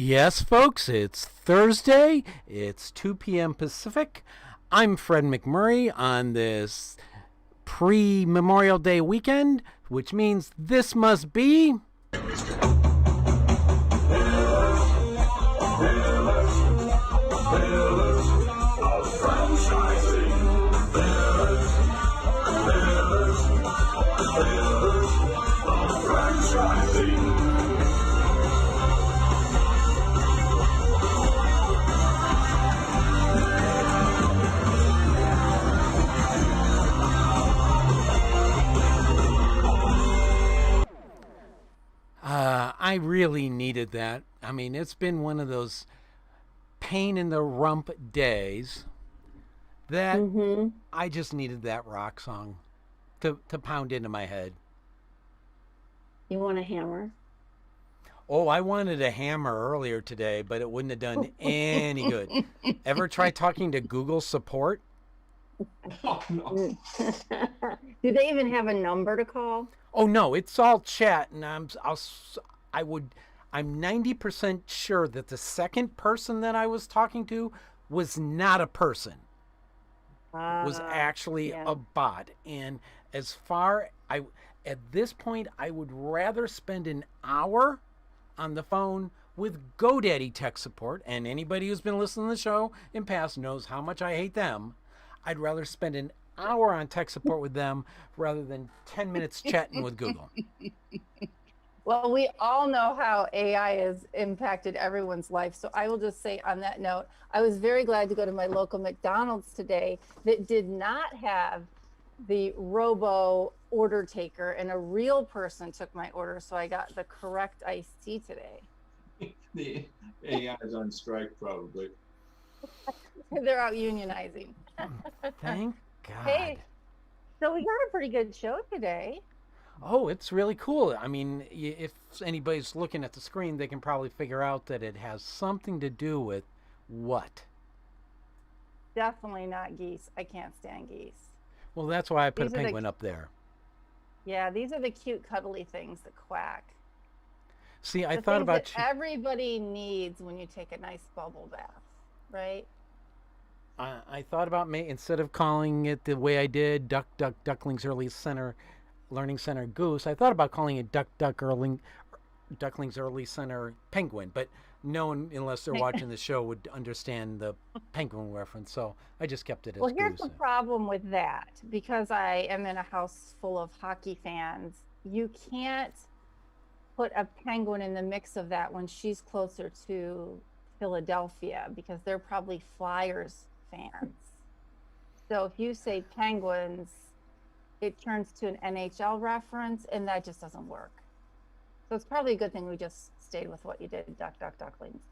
Yes, folks, it's Thursday. It's 2 p.m. Pacific. I'm Fred McMurray on this pre Memorial Day weekend, which means this must be. I really needed that. I mean, it's been one of those pain in the rump days that I just needed that rock song to pound into my head. You want a hammer? Oh, I wanted a hammer earlier today, but it wouldn't have done any good. Ever try talking to Google support? Oh, no. Do they even have a number to call? Oh no, it's all chat, and I'm 90% sure that the second person that I was talking to was not a person, was actually yeah. a bot. And as far at this point, I would rather spend an hour on the phone with GoDaddy tech support, and anybody who's been listening to the show in past knows how much I hate them. I'd rather spend an hour on tech support with them rather than 10 minutes chatting with Google. Well, we all know how AI has impacted everyone's life. So I will just say on that note, I was very glad to go to my local McDonald's today that did not have the robo order taker, and a real person took my order. So I got the correct iced tea today. The AI is on strike, probably. They're out unionizing. Thank God. Hey, so we got a pretty good show today. Oh, it's really cool. I mean, if anybody's looking at the screen, they can probably figure out that it has something to do with what? Definitely not geese. I can't stand geese. Well, that's why I put These a are the- penguin up there. Yeah, these are the cute, cuddly things that quack. See, I The thought things about that you. everybody needs when you take a nice bubble bath, right? I thought about me instead of calling it the way I did, Ducklings Learning Center Goose. I thought about calling it Ducklings Early Center Penguin, but no one, unless they're watching the show, would understand the penguin reference. So I just kept it as Well, here's Goose. the problem with that. Because I am in a house full of hockey fans, you can't put a penguin in the mix of that when she's closer to Philadelphia, because they're probably Flyers fans. So if you say penguins, it turns to an NHL reference, and that just doesn't work. So it's probably a good thing we just stayed with what you did, ducklings.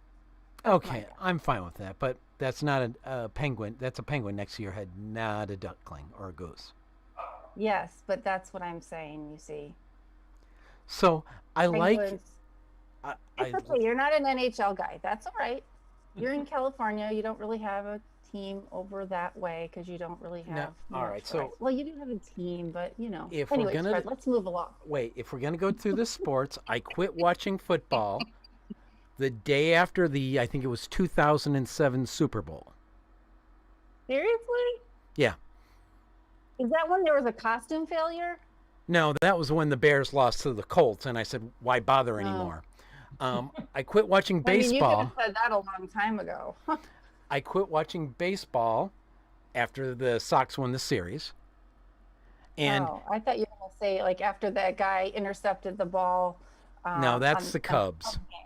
Okay, I'm fine with that, but that's not a penguin. That's a penguin next to your head, not a duckling or a goose. Yes, but that's what I'm saying, you see. So I like. Penguins. I, It's okay. You're not an NHL guy. That's all right. You're in California. You don't really have a team over that way because you don't really have. all much, right, so- well, you do have a team, but you know. If we're Anyways, gonna- Fred, let's move along. Wait, if we're gonna go through the sports, I quit watching football the day after I think it was 2007 Super Bowl. Seriously? Yeah. Is that when there was a costume failure? No, that was when the Bears lost to the Colts, and I said, why bother anymore? I quit watching I mean, you could baseball. have said that a long time ago. I quit watching baseball after the Sox won the series. And oh, I thought you were going to say like after that guy intercepted the ball. no, that's on the Cubs. Cubs game.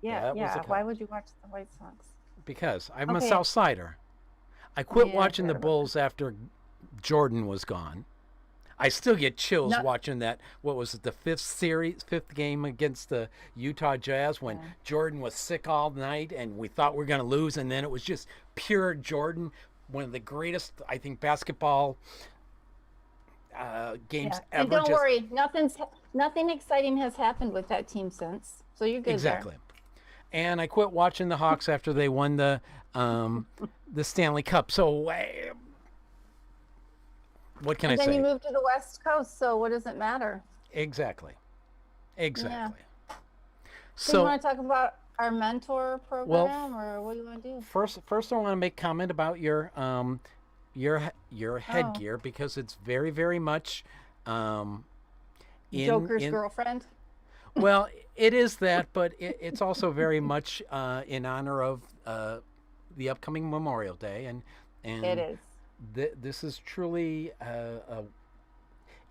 Yeah, that was yeah. the Why Cubs. would you watch the White Sox? Because I'm a Okay. South Sider. I quit Yeah, I watching the forgot about Bulls after Jordan was gone. I still get chills No. watching that. What was it, the fifth game against the Utah Jazz when Yeah. Jordan was sick all night and we thought we were going to lose, and then it was just pure Jordan, one of the greatest, I think, basketball games Yeah. ever. And don't Just- worry, nothing exciting has happened with that team since. So you're good Exactly. And I quit watching the Hawks after they won the Stanley Cup. So what can And I then say? you moved to the West Coast, so what does it matter? Exactly. So So you want to talk about our mentor program, or what do you want to do? First, I want to make comment about your Oh, headgear because it's very, very much um, Joker's in girlfriend. well, it is that, but it's also very much in honor of the upcoming Memorial Day, It and is. this is truly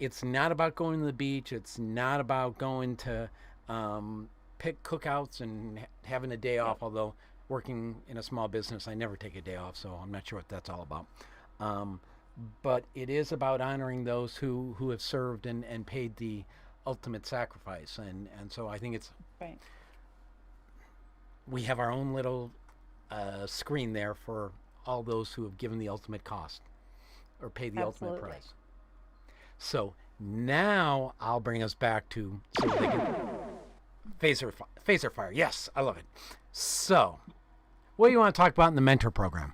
it's not about going to the beach. It's not about going to pick cookouts and having a day Yep. off. Although working in a small business, I never take a day off, so I'm not sure what that's all about. Um, but it is about honoring those who have served and paid the ultimate sacrifice, and so I think it's Right. we have our own little screen there for all those who have given the ultimate cost or paid the ultimate Absolutely. price. So now I'll bring us back to so they can phaser fire. Yes, I love it. So, what do you want to talk about in the mentor program?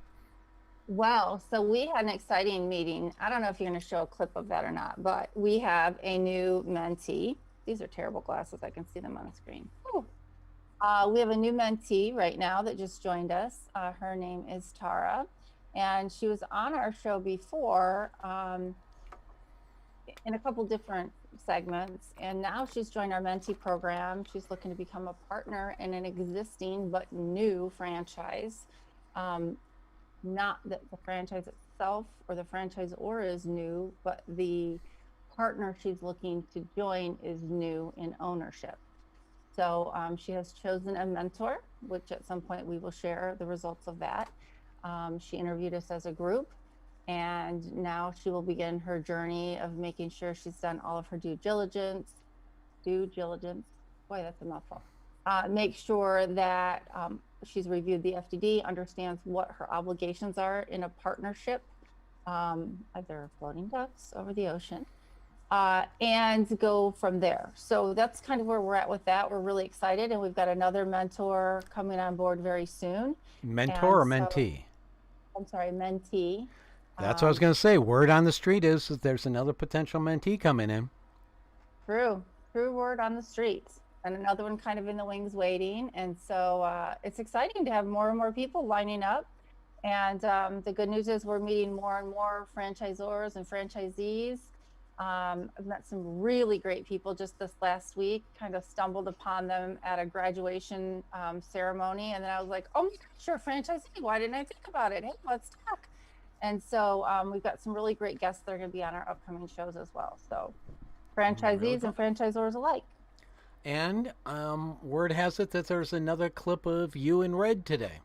Well, so we had an exciting meeting. I don't know if you're going to show a clip of that or not, but we have a new mentee. These are terrible glasses. I can see them on the screen. Ooh. We have a new mentee right now that just joined us. Her name is Tara, and she was on our show before in a couple different segments, and now she's joined our mentee program. She's looking to become a partner in an existing but new franchise. Not that the franchise itself or the franchisor is new, but the partner she's looking to join is new in ownership. So she has chosen a mentor, which at some point we will share the results of that. She interviewed us as a group, and now she will begin her journey of making sure she's done all of her due diligence. Due diligence. Boy, that's a mouthful. Make sure that she's reviewed the FDD, understands what her obligations are in a partnership, either floating ducks over the ocean, and go from there. So that's kind of where we're at with that. We're really excited, and we've got another mentor coming on board very soon. Mentor or And so, mentee? I'm sorry, mentee. That's what I was going to She, say. Word on the street is that there's another potential mentee coming in. true word on the streets. And another one kind of in the wings waiting. And so it's exciting to have more and more people lining up. And the good news is we're meeting more and more franchisors and franchisees. I've met some really great people just this last week, kind of stumbled upon them at a graduation ceremony. And then I was like, oh my gosh, you're a franchisee. Why didn't I think about it? Hey, let's talk. And so we've got some really great guests that are going to be on our upcoming shows as well. So Really franchisees cool. and franchisors alike. And word has it that there's another clip of you in red today.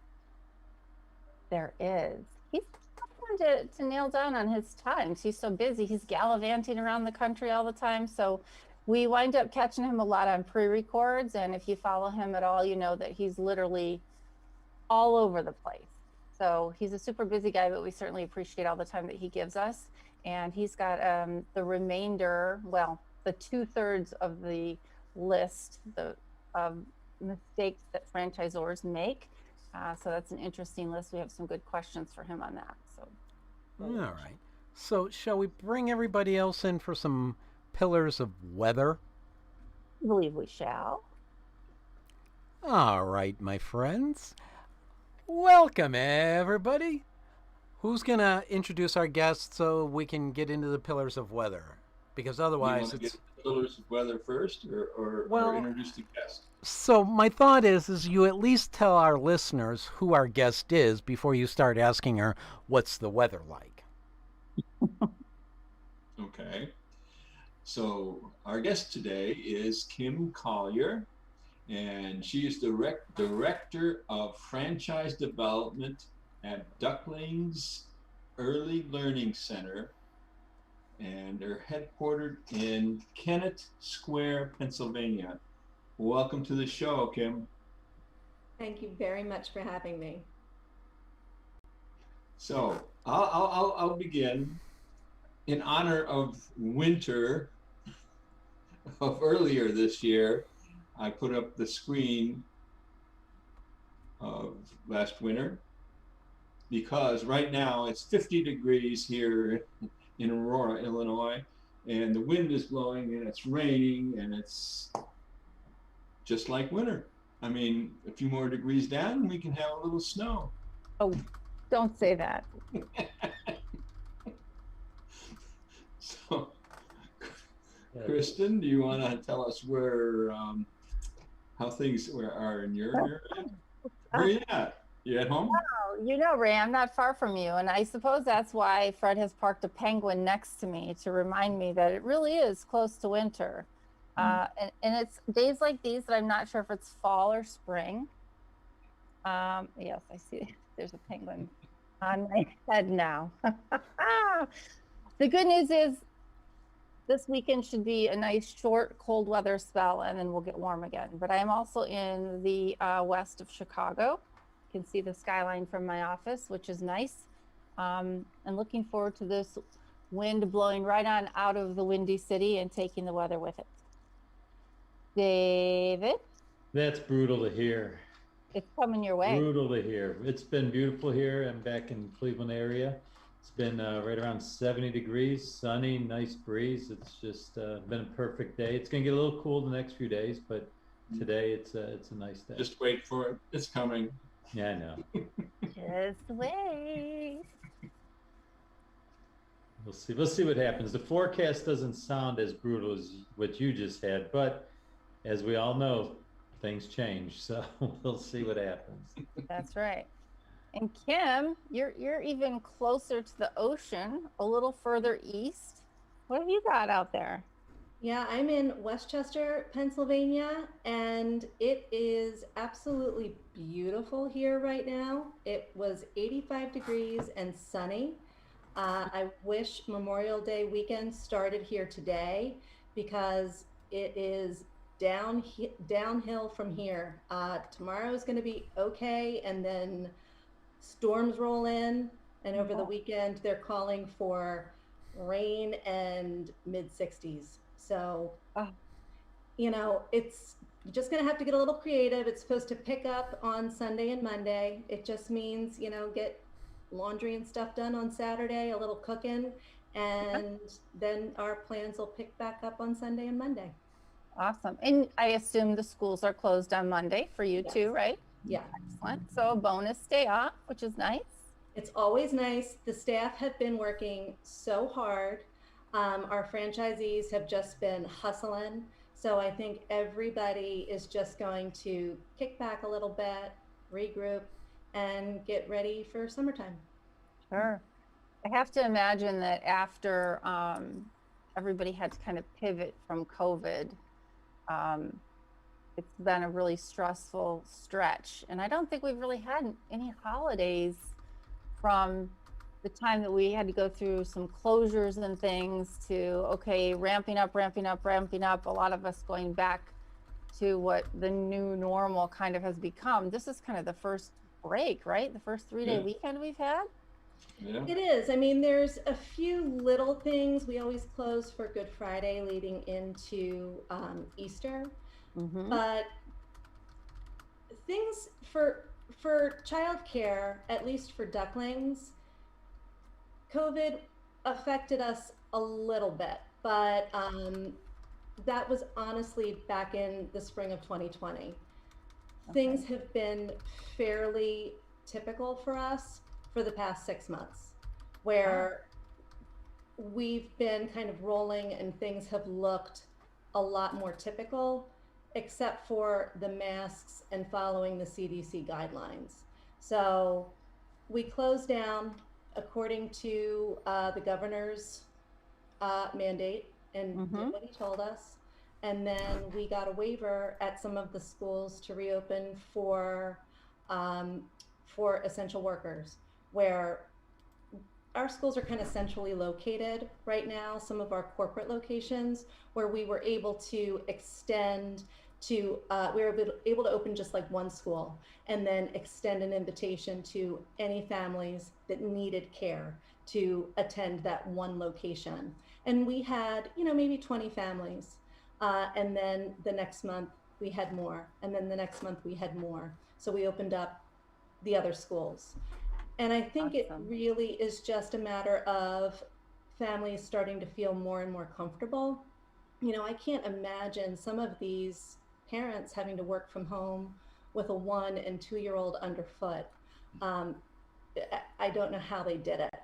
There is. He's tough one to nail down on his times. He's so busy. He's gallivanting around the country all the time. So we wind up catching him a lot on pre-records. And if you follow him at all, you know that he's literally all over the place. So he's a super busy guy, but we certainly appreciate all the time that he gives us. And he's got the remainder, well, the 2/3 of the list of mistakes that franchisors make. So that's an interesting list. We have some good questions for him on that. So, All right. So, shall we bring everybody else in for some pillars of weather? I believe we shall. All right, my friends. Welcome, everybody. Who's going to introduce our guests so we can get into the pillars of weather? Because You otherwise, want to it's. get the pillars of weather first, or Well, introduce the guest? So my thought is you at least tell our listeners who our guest is before you start asking her what's the weather like. Okay. So our guest today is Kim Collier, and she is director of franchise development at Ducklings Early Learning Center, and they're headquartered in Kennett Square, Pennsylvania. Welcome to the show, Kim. Thank you very much for having me. So I'll begin in honor of winter of earlier this year. I put up the screen of last winter because right now it's 50 degrees here in Aurora, Illinois, and the wind is blowing and it's raining and it's just like winter. I mean, a few more degrees down, we can have a little snow. Oh, don't say that. So, Kristen, do you want to tell us where, how things are in your area? Where you at? You at home? Oh, you know, Ray, I'm not far from you. And I suppose that's why Fred has parked a penguin next to me to remind me that it really is close to winter. And it's days like these that I'm not sure if it's fall or spring. Yes, I see there's a penguin on my head now. The good news is this weekend should be a nice short cold weather spell and then we'll get warm again. But I am also in the west of Chicago. You can see the skyline from my office, which is nice. And looking forward to this wind blowing right on out of the windy city and taking the weather with it. David, That's brutal to hear. it's coming your way. Brutal to hear. It's been beautiful here. I'm back in Cleveland area. It's been right around 70 degrees, sunny, nice breeze. It's just been a perfect day. It's gonna get a little cool the next few days, but today it's a nice day. Just wait for it. It's coming. Yeah, I know. Just wait. We'll see what happens. The forecast doesn't sound as brutal as what you just had, but as we all know, things change. So we'll see what happens. That's right. And Kim, you're even closer to the ocean, a little further east. What have you got out there? Yeah, I'm in Westchester, Pennsylvania, and it is absolutely beautiful here right now. It was 85 degrees and sunny. I wish Memorial Day weekend started here today because it is downhill from here. Tomorrow is going to be okay, and then storms roll in, and over the weekend they're calling for rain and mid 60s. So, you know, it's you're just going to have to get a little creative. It's supposed to pick up on Sunday and Monday. It just means, you know, get laundry and stuff done on Saturday, a little cooking, and then our plans will pick back up on Sunday and Monday. Awesome. And I assume the schools are closed on Monday for you Yes. too, right? Yeah. Excellent. So a bonus day off, which is nice. It's always nice. The staff have been working so hard. Our franchisees have just been hustling. So I think everybody is just going to kick back a little bit, regroup, and get ready for summertime. Sure. I have to imagine that after everybody had to kind of pivot from COVID, it's been a really stressful stretch. And I don't think we've really had any holidays from the time that we had to go through some closures and things to, okay, ramping up. A lot of us going back to what the new normal kind of has become. This is kind of the first break, right? The first 3-day Yeah. weekend we've had. Yeah. It is. I mean, there's a few little things. We always close for Good Friday leading into Easter. Mm-hmm. But things for childcare, at least for ducklings, COVID affected us a little bit, but that was honestly back in the spring of 2020. Things have been fairly typical for us for the past 6 months, where we've been kind of rolling and things have looked a lot more typical, except for the masks and following the CDC guidelines. So we closed down according to the governor's mandate and did what he told us. And then we got a waiver at some of the schools to reopen for essential workers, where our schools are kind of centrally located right now, some of our corporate locations, where we were able to extend to, we were able to open just like one school and then extend an invitation to any families that needed care to attend that one location. And we had, you know, maybe 20 families. And then the next month we had more. And then the next month we had more. So we opened up the other schools. And I think it really is just a matter of families starting to feel more and more comfortable. You know, I can't imagine some of these parents having to work from home with a 1 and 2-year-old underfoot. Um, I don't know how they did it.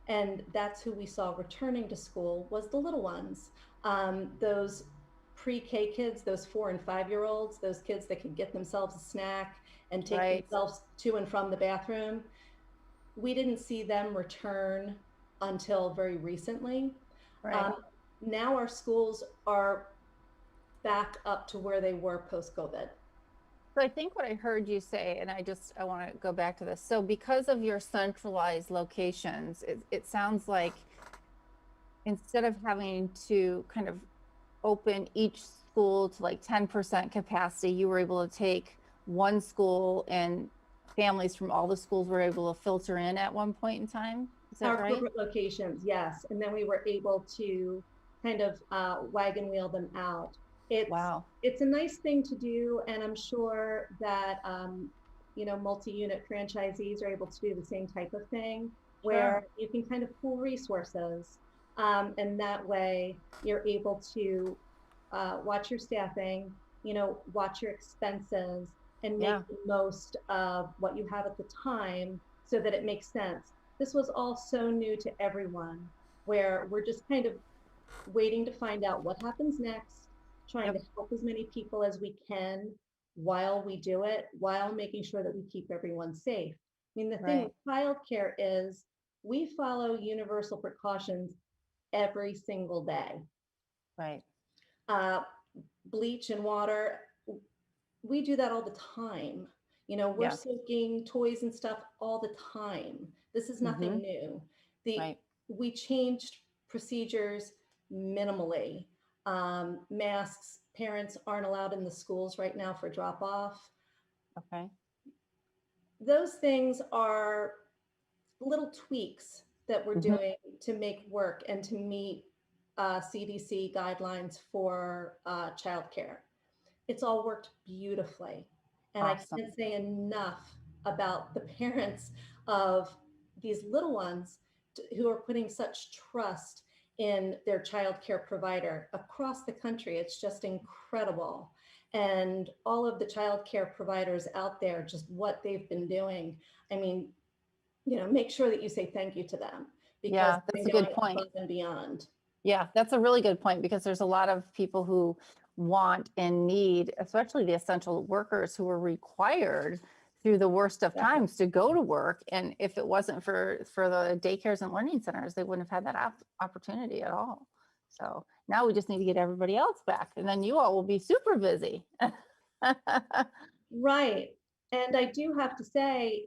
And that's who we saw returning to school was the little ones. Those pre-K kids, those 4 and 5-year-olds, those kids that could get themselves a snack and take Right. themselves to and from the bathroom. We didn't see them return until very recently. Right. Now our schools are back up to where they were post-COVID. So I think what I heard you say, and I want to go back to this. So because of your centralized locations, it sounds like instead of having to kind of open each school to like 10% capacity, you were able to take one school and families from all the schools were able to filter in at one point in time. Is that Our right? corporate locations, yes. And then we were able to kind of wagon wheel them out. Wow. It's a nice thing to do, and I'm sure that multi-unit franchisees are able to do the same type of thing, where you can kind of pool resources, and that way you're able to watch your staffing, watch your expenses, and make Yeah. the most of what you have at the time, so that it makes sense. This was all so new to everyone, where we're just kind of waiting to find out what happens next, trying to help as many people as we can while we do it, while making sure that we keep everyone safe. I mean, the thing with childcare is we follow universal precautions every single day. Right. Bleach and water, we do that all the time. We're Yeah. soaking toys and stuff all the time. This is nothing new. Right. We changed procedures minimally. Masks, parents aren't allowed in the schools right now for drop off. Okay. Those things are little tweaks that we're doing to make work and to meet CDC guidelines for childcare. It's all worked beautifully. And Awesome. I can't say enough about the parents of these little ones who are putting such trust in their childcare provider across the country. It's just incredible. And all of the childcare providers out there, just what they've been doing. I mean, make sure that you say thank you to them, because Yeah, that's a good going point. above and beyond. Yeah, that's a really good point, because there's a lot of people who want and need, especially the essential workers who are required through the worst of times to go to work. And if it wasn't for the daycares and learning centers, they wouldn't have had that opportunity at all. So now we just need to get everybody else back, and then you all will be super busy. Right. And I do have to say,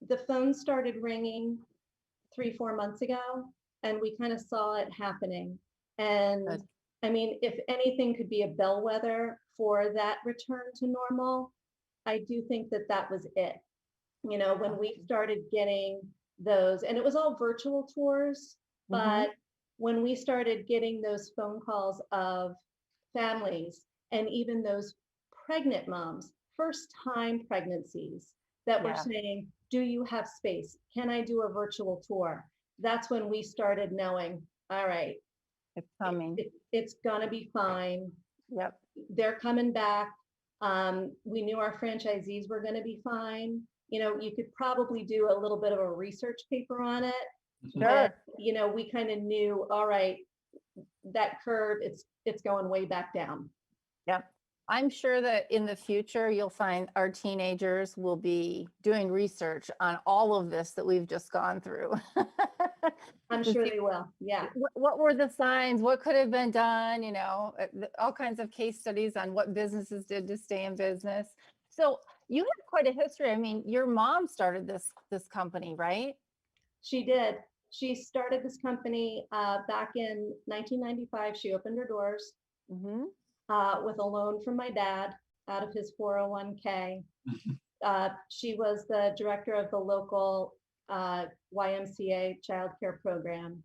the phone started ringing 3-4 months ago, and we kind of saw it happening. And Good. I mean, if anything could be a bellwether for that return to normal, I do think that that was it. When we started getting those, and it was all virtual tours, but when we started getting those phone calls of families and even those pregnant moms, first time pregnancies, that were saying, do you have space? Can I do a virtual tour? That's when we started knowing, all right, It's coming. it's gonna be fine. Yep. They're coming back. We knew our franchisees were gonna be fine. You could probably do a little bit of a research paper on it. Sure. But, we kind of knew, all right, that curve, it's going way back down. Yep. I'm sure that in the future, you'll find our teenagers will be doing research on all of this that we've just gone through. I'm To sure see they will. Yeah. what were the signs, what could have been done, all kinds of case studies on what businesses did to stay in business. So you have quite a history. I mean, your mom started this company, right? She did. She started this company back in 1995. She opened her doors with a loan from my dad out of his 401k. She was the director of the local YMCA childcare program,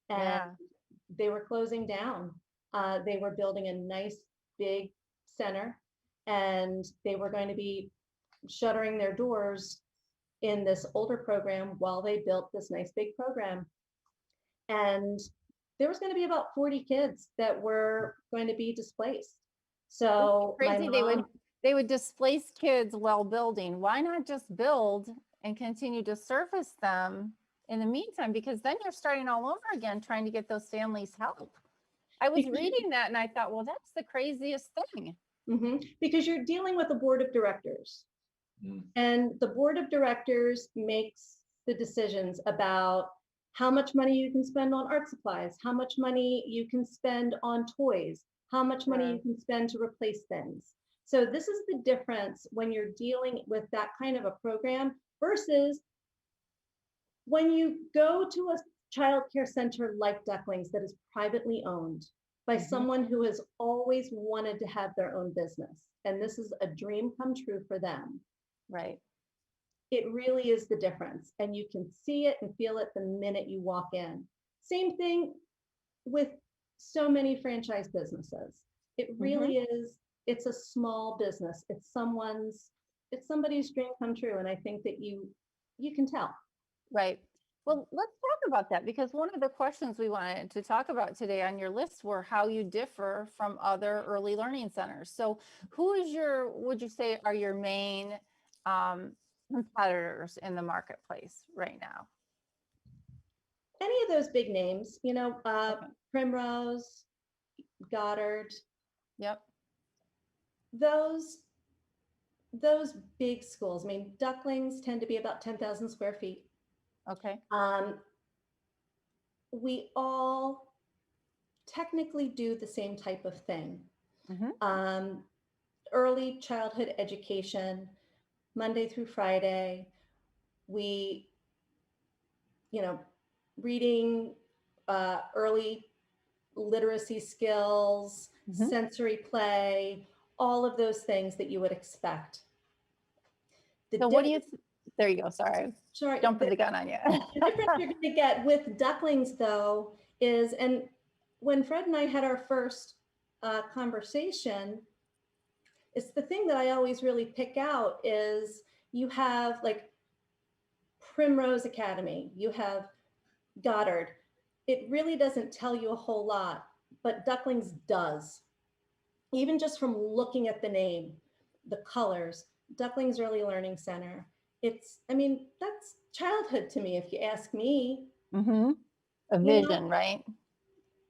and they were closing down. They were building a nice big center, and they were going to be shuttering their doors in this older program while they built this nice big program. And there was going to be about 40 kids that were going to be displaced. So crazy. They would they would displace kids while building. Why not just build and continue to service them in the meantime? Because then you're starting all over again, trying to get those families help. I was reading that and I thought, well, that's the craziest thing. Because you're dealing with a board of directors. And the board of directors makes the decisions about how much money you can spend on art supplies, how much money you can spend on toys, how much money you can spend to replace things. So this is the difference when you're dealing with that kind of a program versus when you go to a child care center like Ducklings that is privately owned by someone who has always wanted to have their own business. And this is a dream come true for them. Right. It really is the difference. And you can see it and feel it the minute you walk in. Same thing with so many franchise businesses. It really is, it's a small business. It's somebody's dream come true. And I think that you can tell. Right. Well, let's talk about that, because one of the questions we wanted to talk about today on your list were how you differ from other early learning centers. So who is would you say are your main competitors in the marketplace right now? Any of those big names, Primrose, Goddard. Yep. Those big schools. I mean, Ducklings tend to be about 10,000 square feet. Okay. We all technically do the same type of thing. Early childhood education, Monday through Friday. We, reading, early literacy skills, sensory play, all of those things that you would expect. So what do you, there you go, sorry. Jumping the gun on you. The difference you're going to get with Ducklings, though, is, and when Fred and I had our first conversation, it's the thing that I always really pick out is you have like Primrose Academy, you have Goddard. It really doesn't tell you a whole lot, but Ducklings does. Even just from looking at the name, the colors, Ducklings Early Learning Center. That's childhood to me, if you ask me. A vision, right?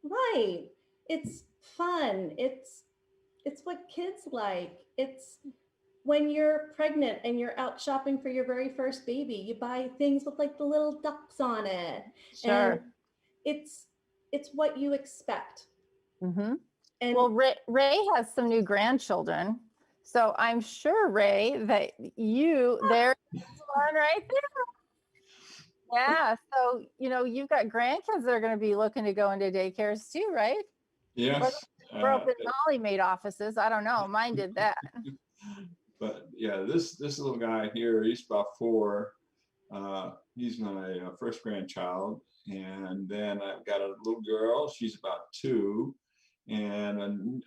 Right. It's fun. It's what kids like. It's when you're pregnant and you're out shopping for your very first baby, you buy things with like the little ducks on it. Sure. And it's what you expect. And well, Ray has some new grandchildren. So I'm sure, Ray, that there's one right there. Yeah. So, you've got grandkids that are going to be looking to go into daycares too, right? Yes. Broke and Molly made offices. I don't know. Mine did that. But yeah, this little guy here, he's about 4. He's my first grandchild. And then I've got a little girl, she's about 2. And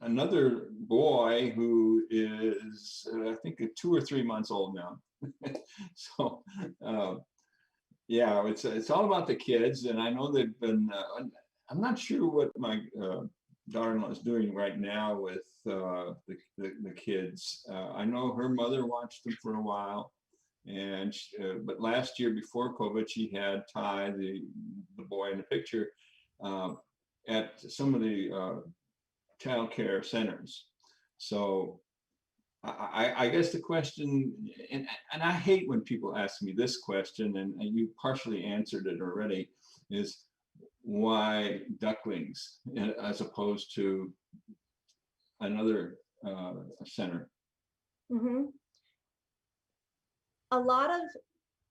another boy who is, I think, 2 or 3 months old now. So, yeah, it's all about the kids. And I know they've been, I'm not sure what my daughter-in-law is doing right now with the kids. I know her mother watched them for a while. And but last year before COVID, she had Ty, the boy in the picture, at some of the child care centers. So I guess the question, and I hate when people ask me this question, and you partially answered it already, is why Ducklings as opposed to another center? A lot of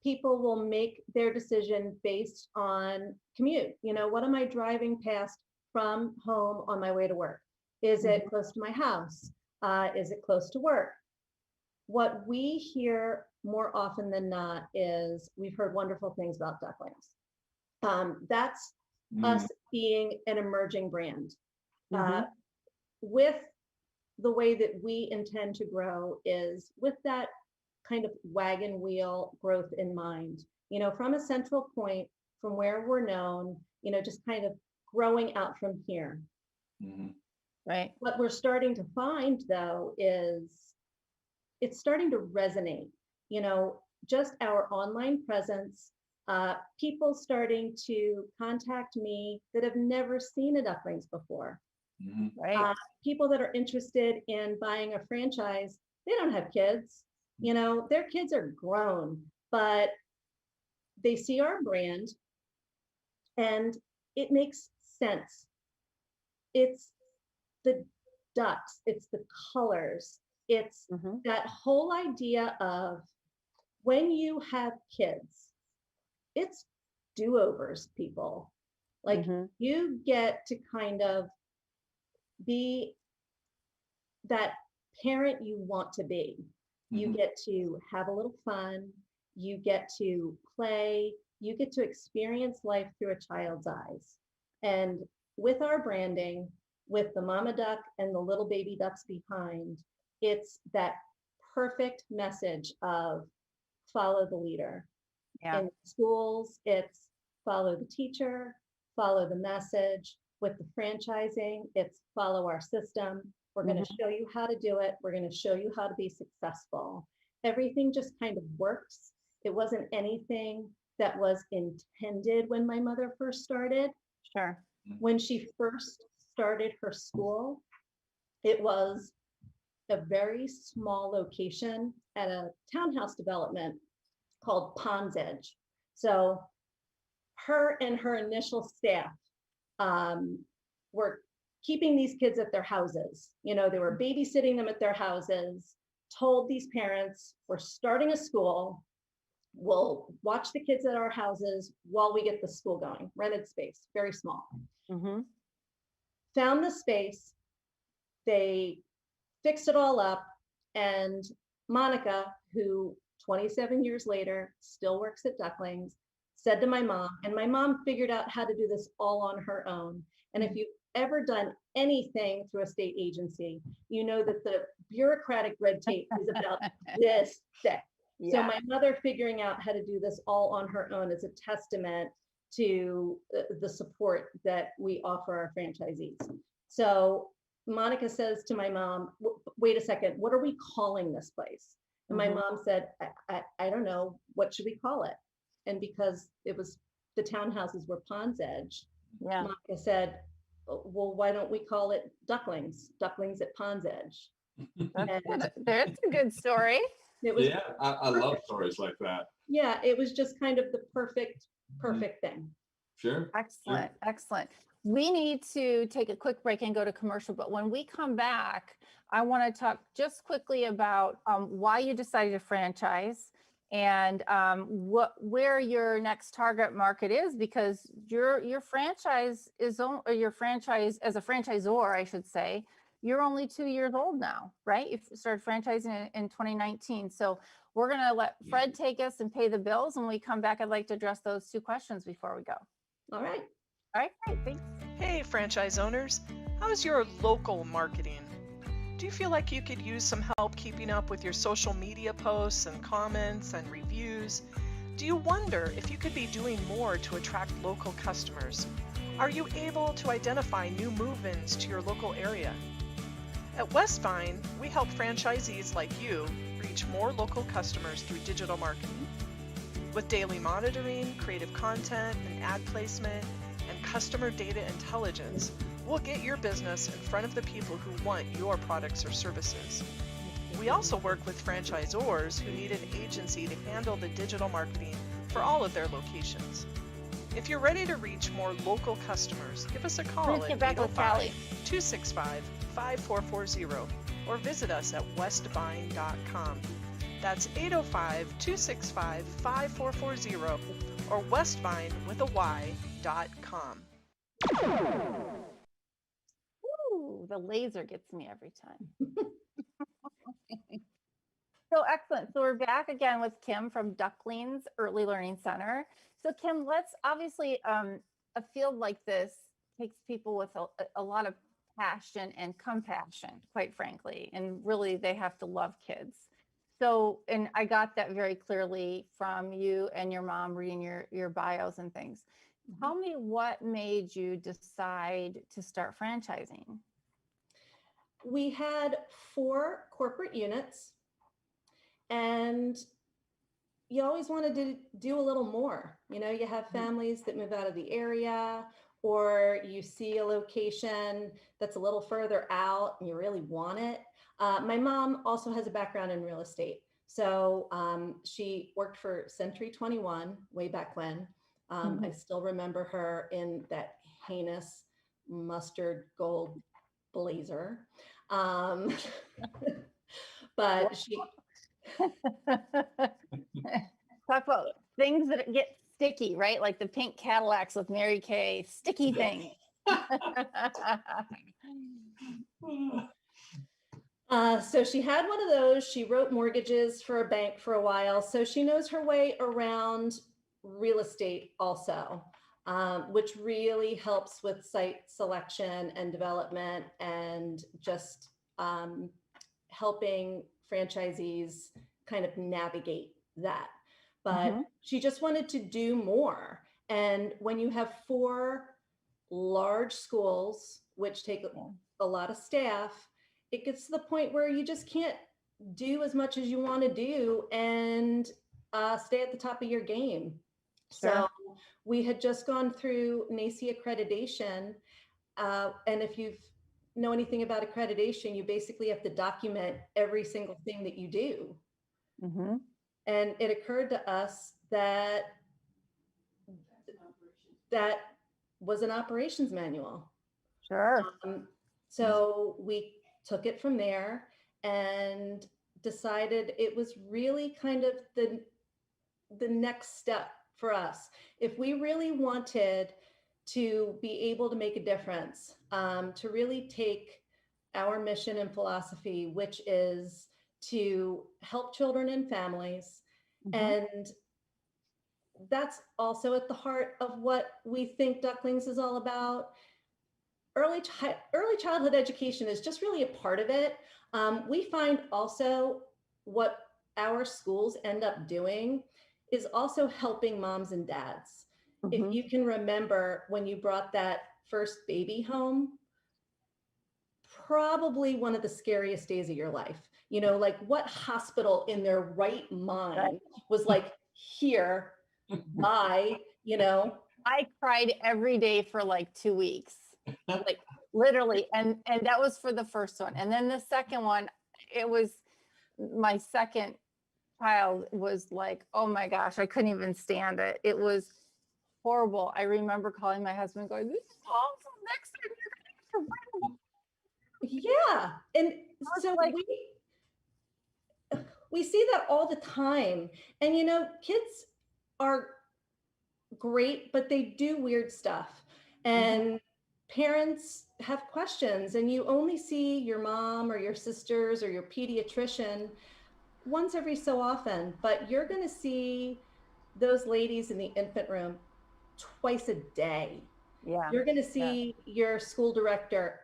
people will make their decision based on commute. What am I driving past from home on my way to work? Is it close to my house? Is it close to work? What we hear more often than not is we've heard wonderful things about Ducklings. That's us being an emerging brand. With the way that we intend to grow is with that kind of wagon wheel growth in mind, from a central point, from where we're known, just kind of growing out from here. Right. What we're starting to find though is it's starting to resonate, you know, just our online presence, people starting to contact me that have never seen a ducklings before. Mhm. Right. People that are interested in buying a franchise, they don't have kids, you know, their kids are grown, but they see our brand and it makes sense. It's the ducks, it's the colors, it's Mm-hmm. that whole idea of when you have kids, it's do-overs, people. Like Mm-hmm. you get to kind of be that parent you want to be. You Mhm. get to have a little fun, you get to play, you get to experience life through a child's eyes. And with our branding, with the mama duck and the little baby ducks behind, it's that perfect message of follow the leader. Yeah. In schools, it's follow the teacher, follow the message. With the franchising, it's follow our system. We're going to Mhm. show you how to do it. We're going to show you how to be successful. Everything just kind of works. It wasn't anything that was intended when my mother first started. Sure. When she first started her school, it was a very small location at a townhouse development called Pond's Edge. So her and her initial staff were keeping these kids at their houses. You know, they were babysitting them at their houses, told these parents, we're starting a school. We'll watch the kids at our houses while we get the school going. Rented space, very small. Mm-hmm. Found the space. They fixed it all up. And Monica, who 27 years later still works at Ducklings, said to my mom, and my mom figured out how to do this all on her own. And if you've ever done anything through a state agency, you know that the bureaucratic red tape is about this thick. So Yeah. my mother figuring out how to do this all on her own is a testament to the support that we offer our franchisees. So Monica says to my mom, wait a second, what are we calling this place? And my Mhm. mom said, I don't know, what should we call it? And because it was the townhouses were Pond's Edge, Yeah. Monica said, well, why don't we call it Ducklings? Ducklings at Pond's Edge. That's And good. There's a good story. it was Yeah, I love stories like that. yeah, it was just kind of the perfect thing. Sure. Excellent. Excellent. We need to take a quick break and go to commercial, but when we come back, I want to talk just quickly about why you decided to franchise and where your next target market is, because your franchise is or your franchise as a franchisor, I should say, you're only 2 years old now, right? You started franchising in 2019. So we're going to let Fred take us and pay the bills. When we come back, I'd like to address those two questions before we go. All right. All right, great, thanks. Hey, franchise owners, how's your local marketing? Do you feel like you could use some help keeping up with your social media posts and comments and reviews? Do you wonder if you could be doing more to attract local customers? Are you able to identify new move-ins to your local area? At Westvine, we help franchisees like you reach more local customers through digital marketing. With daily monitoring, creative content, and ad placement, and customer data intelligence, we'll get your business in front of the people who want your products or services. We also work with franchisors who need an agency to handle the digital marketing for all of their locations. If you're ready to reach more local customers, give us a call Let's at get back with Callie. 805-265-5440 or visit us at westvine.com. That's 805-265-5440 or westvine with a y.com. Ooh, the laser gets me every time. So excellent. So we're back again with Kim from Ducklings Early Learning Center. So Kim, let's obviously a field like this takes people with a lot of passion and compassion, quite frankly, and really they have to love kids. So, and I got that very clearly from you and your mom reading your bios and things. Tell me what made you decide to start franchising? we had 4 corporate units, and you always wanted to do a little more. You know, you have families that move out of the area, or you see a location that's a little further out and you really want it. My mom also has a background in real estate. So she worked for Century 21 way back when. I still remember her in that heinous mustard gold blazer. But she, Talk about things that get sticky, right? Like the pink Cadillacs with Mary Kay, sticky thing. So she had one of those. She wrote mortgages for a bank for a while. So she knows her way around real estate also, which really helps with site selection and development and just helping franchisees kind of navigate that. But she just wanted to do more. And when you have 4 large schools, which take a lot of staff, it gets to the point where you just can't do as much as you want to do and stay at the top of your game. Sure. So we had just gone through NACE accreditation. And if you know anything about accreditation, you basically have to document every single thing that you do. And it occurred to us that that was an operations manual. Sure. So we took it from there and decided it was really kind of the next step for us. If we really wanted to be able to make a difference, to really take our mission and philosophy, which is to help children and families, and that's also at the heart of what we think Ducklings is all about. Early childhood education is just really a part of it. We find also what our schools end up doing is also helping moms and dads. If you can remember when you brought that first baby home, probably one of the scariest days of your life. You know, like what hospital in their right mind was like, here, bye, you know? I cried every day for like 2 weeks, like literally. And that was for the first one. And then the second one, it was my second child was like, oh my gosh, I couldn't even stand it. It was horrible. I remember calling my husband going, this is awful. Next time you're going to have to Yeah. And so like, we see that all the time. And, you know, kids are great, but they do weird stuff. And parents have questions, and you only see your mom or your sisters or your pediatrician once every so often, but you're going to see those ladies in the infant room twice a day. yeah. You're going to see your school director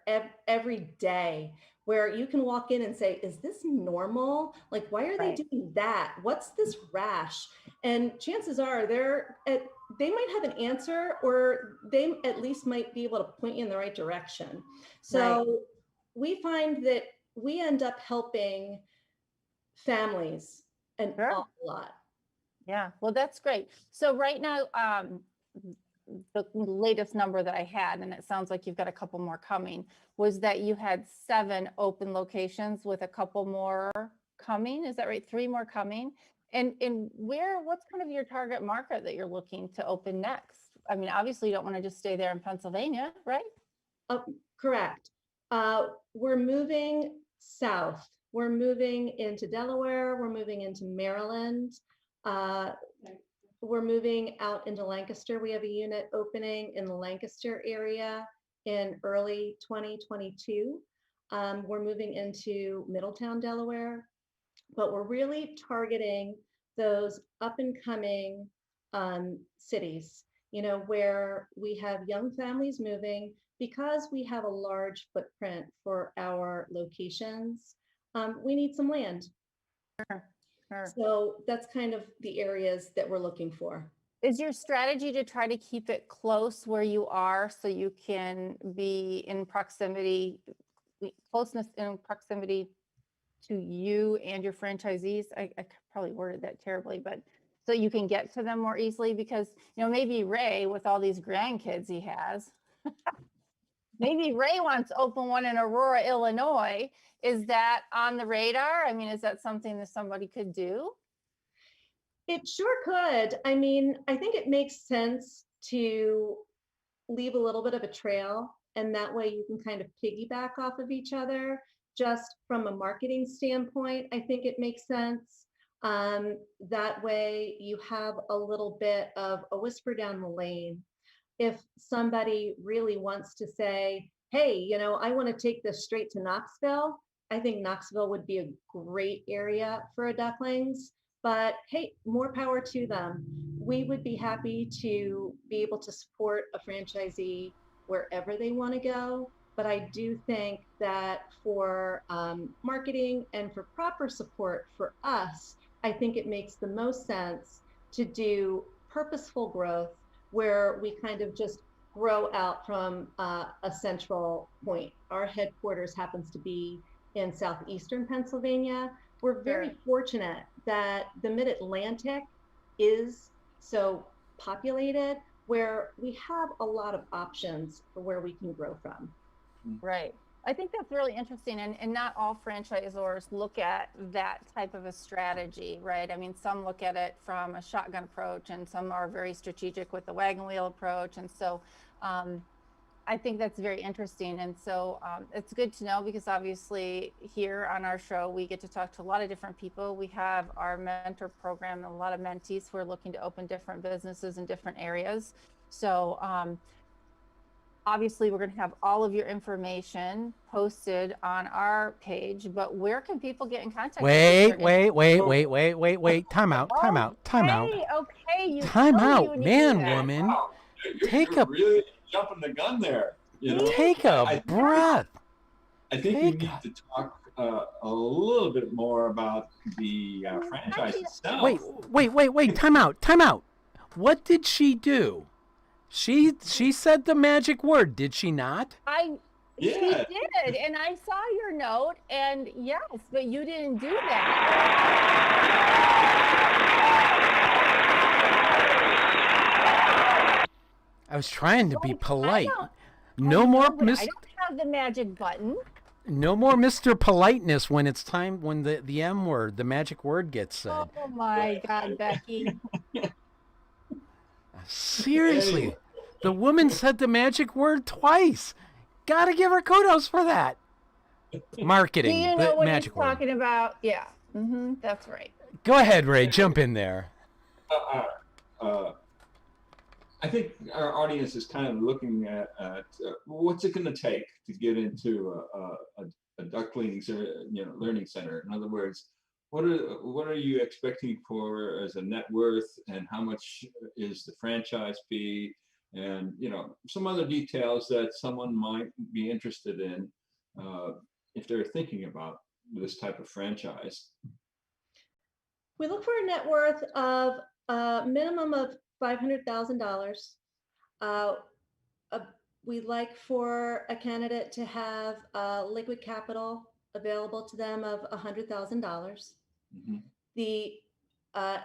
every day, where you can walk in and say, is this normal? Like, why are they doing that? What's this rash? And chances are they might have an answer, or they at least might be able to point you in the right direction. So we find that we end up helping families an awful lot. Yeah, well, that's great. So right now, the latest number that I had, and it sounds like you've got a couple more coming, was that you had 7 open locations with a couple more coming. Is that right? 3 more coming. And what's kind of your target market that you're looking to open next? I mean, obviously you don't want to just stay there in Pennsylvania, right? Correct. We're moving south. We're moving into Delaware. We're moving into Maryland. We're moving out into Lancaster. We have a unit opening in the Lancaster area in early 2022. We're moving into Middletown, Delaware, but we're really targeting those up and coming cities, you know, where we have young families moving, because we have a large footprint for our locations. We need some land. Sure. So that's kind of the areas that we're looking for. Is your strategy to try to keep it close where you are so you can be in proximity closeness and proximity to you and your franchisees. I probably worded that terribly, but so you can get to them more easily because, maybe Ray, with all these grandkids he has, maybe Ray wants to open one in Aurora, Illinois. Is that on the radar? I mean, is that something that somebody could do? It sure could. I mean, I think it makes sense to leave a little bit of a trail, and that way you can kind of piggyback off of each other. Just from a marketing standpoint, I think it makes sense. That way you have a little bit of a whisper down the lane. If somebody really wants to say, hey, I want to take this straight to Knoxville, I think Knoxville would be a great area for a Ducklings. But hey, more power to them. We would be happy to be able to support a franchisee wherever they want to go. But I do think that for marketing and for proper support for us, I think it makes the most sense to do purposeful growth where we kind of just grow out from a central point. Our headquarters happens to be in southeastern Pennsylvania. We're very fortunate that the Mid-Atlantic is so populated where we have a lot of options for where we can grow from. Right. I think that's really interesting. And not all franchisors look at that type of a strategy, right? I mean, some look at it from a shotgun approach and some are very strategic with the wagon wheel approach. And so I think that's very interesting. And so it's good to know because obviously here on our show, we get to talk to a lot of different people. We have our mentor program, a lot of mentees who are looking to open different businesses in different areas. So obviously, we're going to have all of your information posted on our page, but where can people get in contact with you? Wait. Time out. Okay, you Time told me out, when you do man, that. woman. Wow, Take you're a- really jumping the gun there. Take a breath. I think we need to talk a little bit more about the franchise itself. Wait. Time out. What did she do? She said the magic word, did she not? She Yeah. did, and I saw your note, and yes, but you didn't do that. I was trying to be polite. I No don't more know, but Miss. I don't have the magic button. No more Mr. Politeness when it's time when the M word, the magic word gets said. Oh my God, Becky. Seriously, Anyway. the woman said the magic word twice. Gotta give her kudos for that. Marketing, Do you the know what he's magic word. talking about? Yeah, that's right. Go ahead, Ray. Jump in there. I think our audience is kind of looking at what's it going to take to get into a Ducklings learning center. In other words, what are you expecting for as a net worth, and how much is the franchise fee, and some other details that someone might be interested in if they're thinking about this type of franchise. We look for a net worth of a minimum of $500,000. We'd like for a candidate to have liquid capital available to them of $100,000. Mhm. The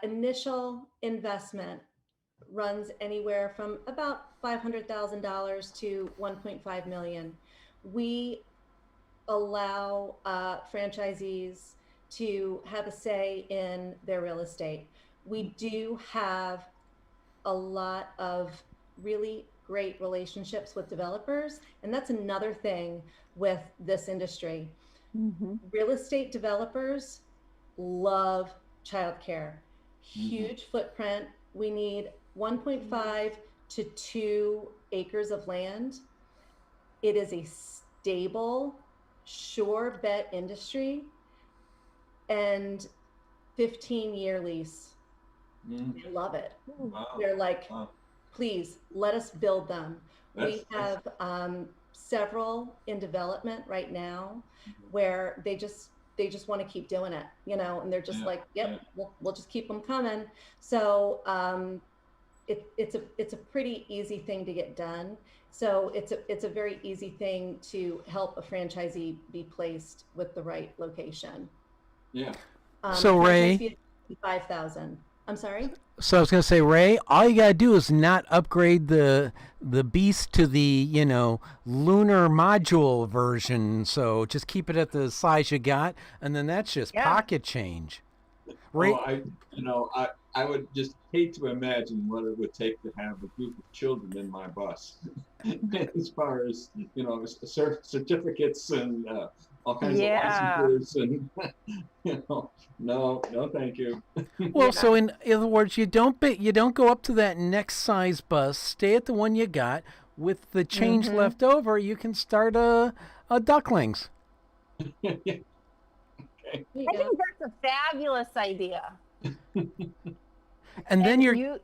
initial investment runs anywhere from about $500,000 to $1.5 million. We allow franchisees to have a say in their real estate. We do have a lot of really great relationships with developers, and that's another thing with this industry. Real estate developers love childcare. Huge footprint. We need 1.5 to 2 acres of land. It is a stable, sure bet industry, and 15-year lease. Mm. I love it. Wow. They're like, Wow. please let us build them. We That's- have several in development right now where they just want to keep doing it, and they're just Yeah, like, yep, yeah. we'll just keep them coming. So it's a pretty easy thing to get done. So it's a very easy thing to help a franchisee be placed with the right location. Yeah. So, Ray- franchise fee is $5,000. I'm sorry. So I was gonna say, Ray, all you gotta do is not upgrade the beast to the, lunar module version. So just keep it at the size you got, and then that's just Yeah. pocket change. Ray, I would just hate to imagine what it would take to have a group of children in my bus, as far as certificates and all kinds Yeah. of licenses and no, thank you. well, so in other words, you don't go up to that next size bus. Stay at the one you got. With the change Mhm. left over, you can start a ducklings. There you I go. think that's a fabulous idea. And then your you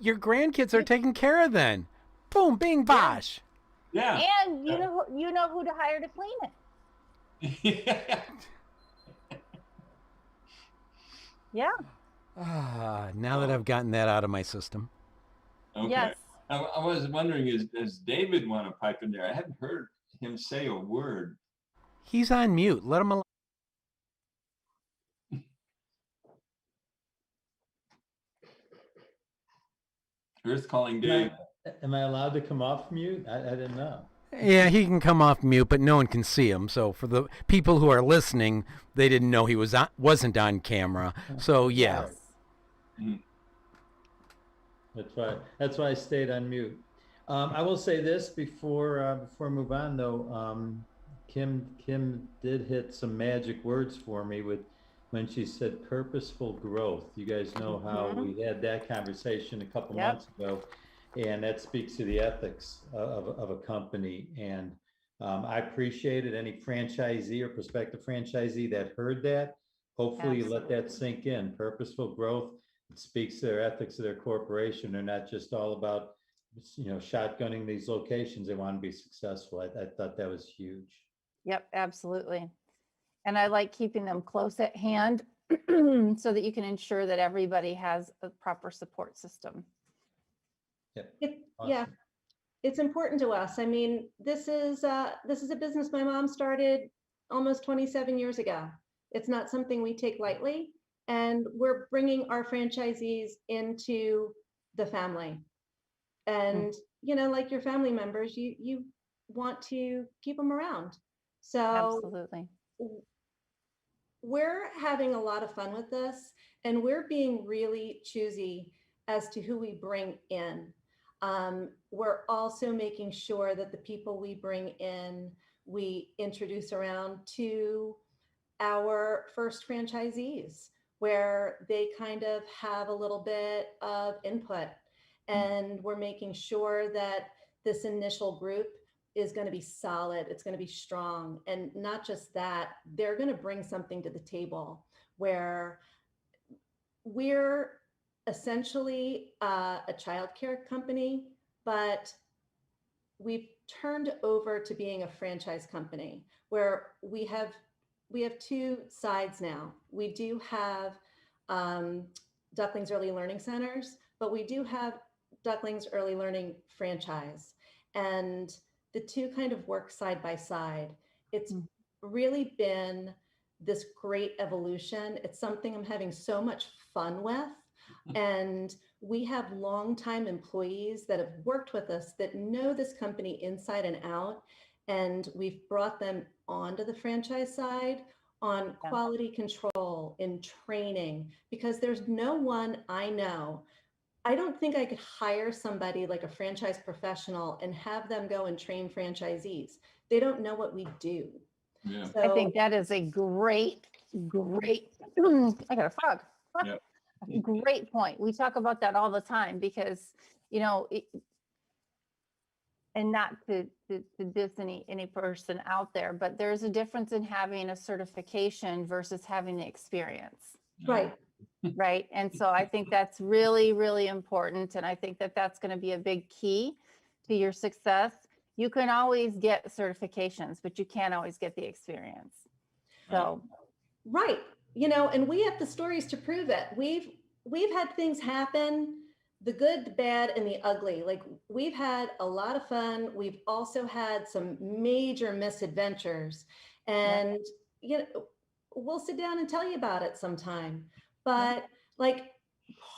grandkids are taken care of then. Boom, bing, bosh. Yeah. and you know who to hire to clean it. Yeah. Now that I've gotten that out of my system. Okay. Yes. I was wondering, does David want to pipe in there? I haven't heard him say a word. He's on mute. Let him alone. Earth calling Dave. Am I allowed to come off mute? I didn't know. Yeah, he can come off mute, but no one can see him. So for the people who are listening, they didn't know he wasn't on camera. So yeah. Yes. That's why I stayed on mute. I will say this before I move on though. Kim did hit some magic words for me when she said purposeful growth. You guys know how we had that conversation a couple Yep. months ago, and that speaks to the ethics of a company. And I appreciated any franchisee or prospective franchisee that heard that. Hopefully you let that sink in. Purposeful growth, it speaks to their ethics of their corporation. They're not just all about, shotgunning these locations. They want to be successful. I thought that was huge. Yep, absolutely. And I like keeping them close at hand so that you can ensure that everybody has a proper support system. Yeah, Awesome. it's important to us. I mean, this is a business my mom started almost 27 years ago. It's not something we take lightly, and we're bringing our franchisees into the family. And like your family members, you want to keep them around. So Absolutely. we're having a lot of fun with this, and we're being really choosy as to who we bring in. We're also making sure that the people we bring in, we introduce around to our first franchisees, where they kind of have a little bit of input. And we're making sure that this initial group is going to be solid. It's going to be strong. And not just that, they're going to bring something to the table where we're essentially a childcare company, but we've turned over to being a franchise company where we have two sides now. We do have Ducklings Early Learning Centers, but we do have Ducklings Early Learning Franchise. And the two kind of work side by side. It's really been this great evolution. It's something I'm having so much fun with. And we have longtime employees that have worked with us that know this company inside and out. And we've brought them onto the franchise side on quality control and training, because there's no one I know. I don't think I could hire somebody like a franchise professional and have them go and train franchisees. They don't know what we do. Yeah. So, I think that is a great, I got a frog. Yep. Great point. We talk about that all the time because, and not to diss any person out there, but there's a difference in having a certification versus having the experience. right. Right. And so I think that's really, really important. And I think that that's going to be a big key to your success. You can always get certifications, but you can't always get the experience. So, Right. And we have the stories to prove it. We've had things happen the good, the bad, and the ugly. Like, we've had a lot of fun. We've also had some major misadventures, and you know, we'll sit down and tell you about it sometime. But like,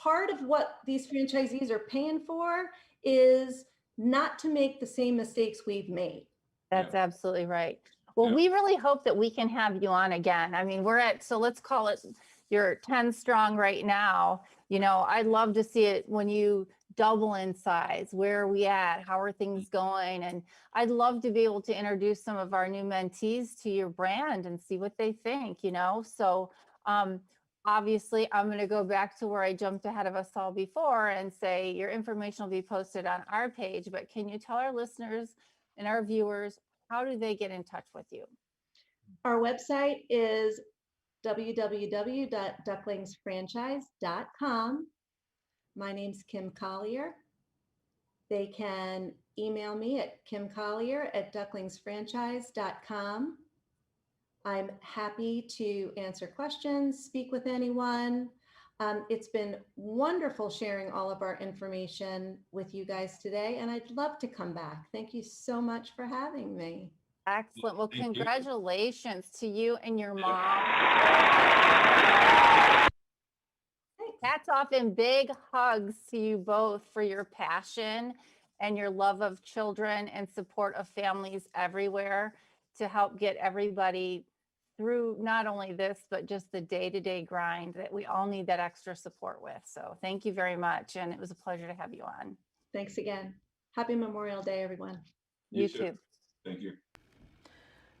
part of what these franchisees are paying for is not to make the same mistakes we've made. That's absolutely right. Well, Yeah. we really hope that we can have you on again. I mean, so let's call it, you're 10 strong right now. You know, I'd love to see it when you double in size. Where are we at? How are things going? And I'd love to be able to introduce some of our new mentees to your brand and see what they think, you know? So, obviously, I'm going to go back to where I jumped ahead of us all before and say your information will be posted on our page, but can you tell our listeners and our viewers, how do they get in touch with you? Our website is www.ducklingsfranchise.com. My name's Kim Collier. They can email me at kimcollier@ducklingsfranchise.com. I'm happy to answer questions, speak with anyone. It's been wonderful sharing all of our information with you guys today, and I'd love to come back. Thank you so much for having me. Excellent. Well, Thank you. congratulations to you and your mom. Hats off and big hugs to you both for your passion and your love of children and support of families everywhere to help get everybody through not only this, but just the day-to-day grind that we all need that extra support with. So thank you very much. And it was a pleasure to have you on. Thanks again. Happy Memorial Day, everyone. You too. Thank you.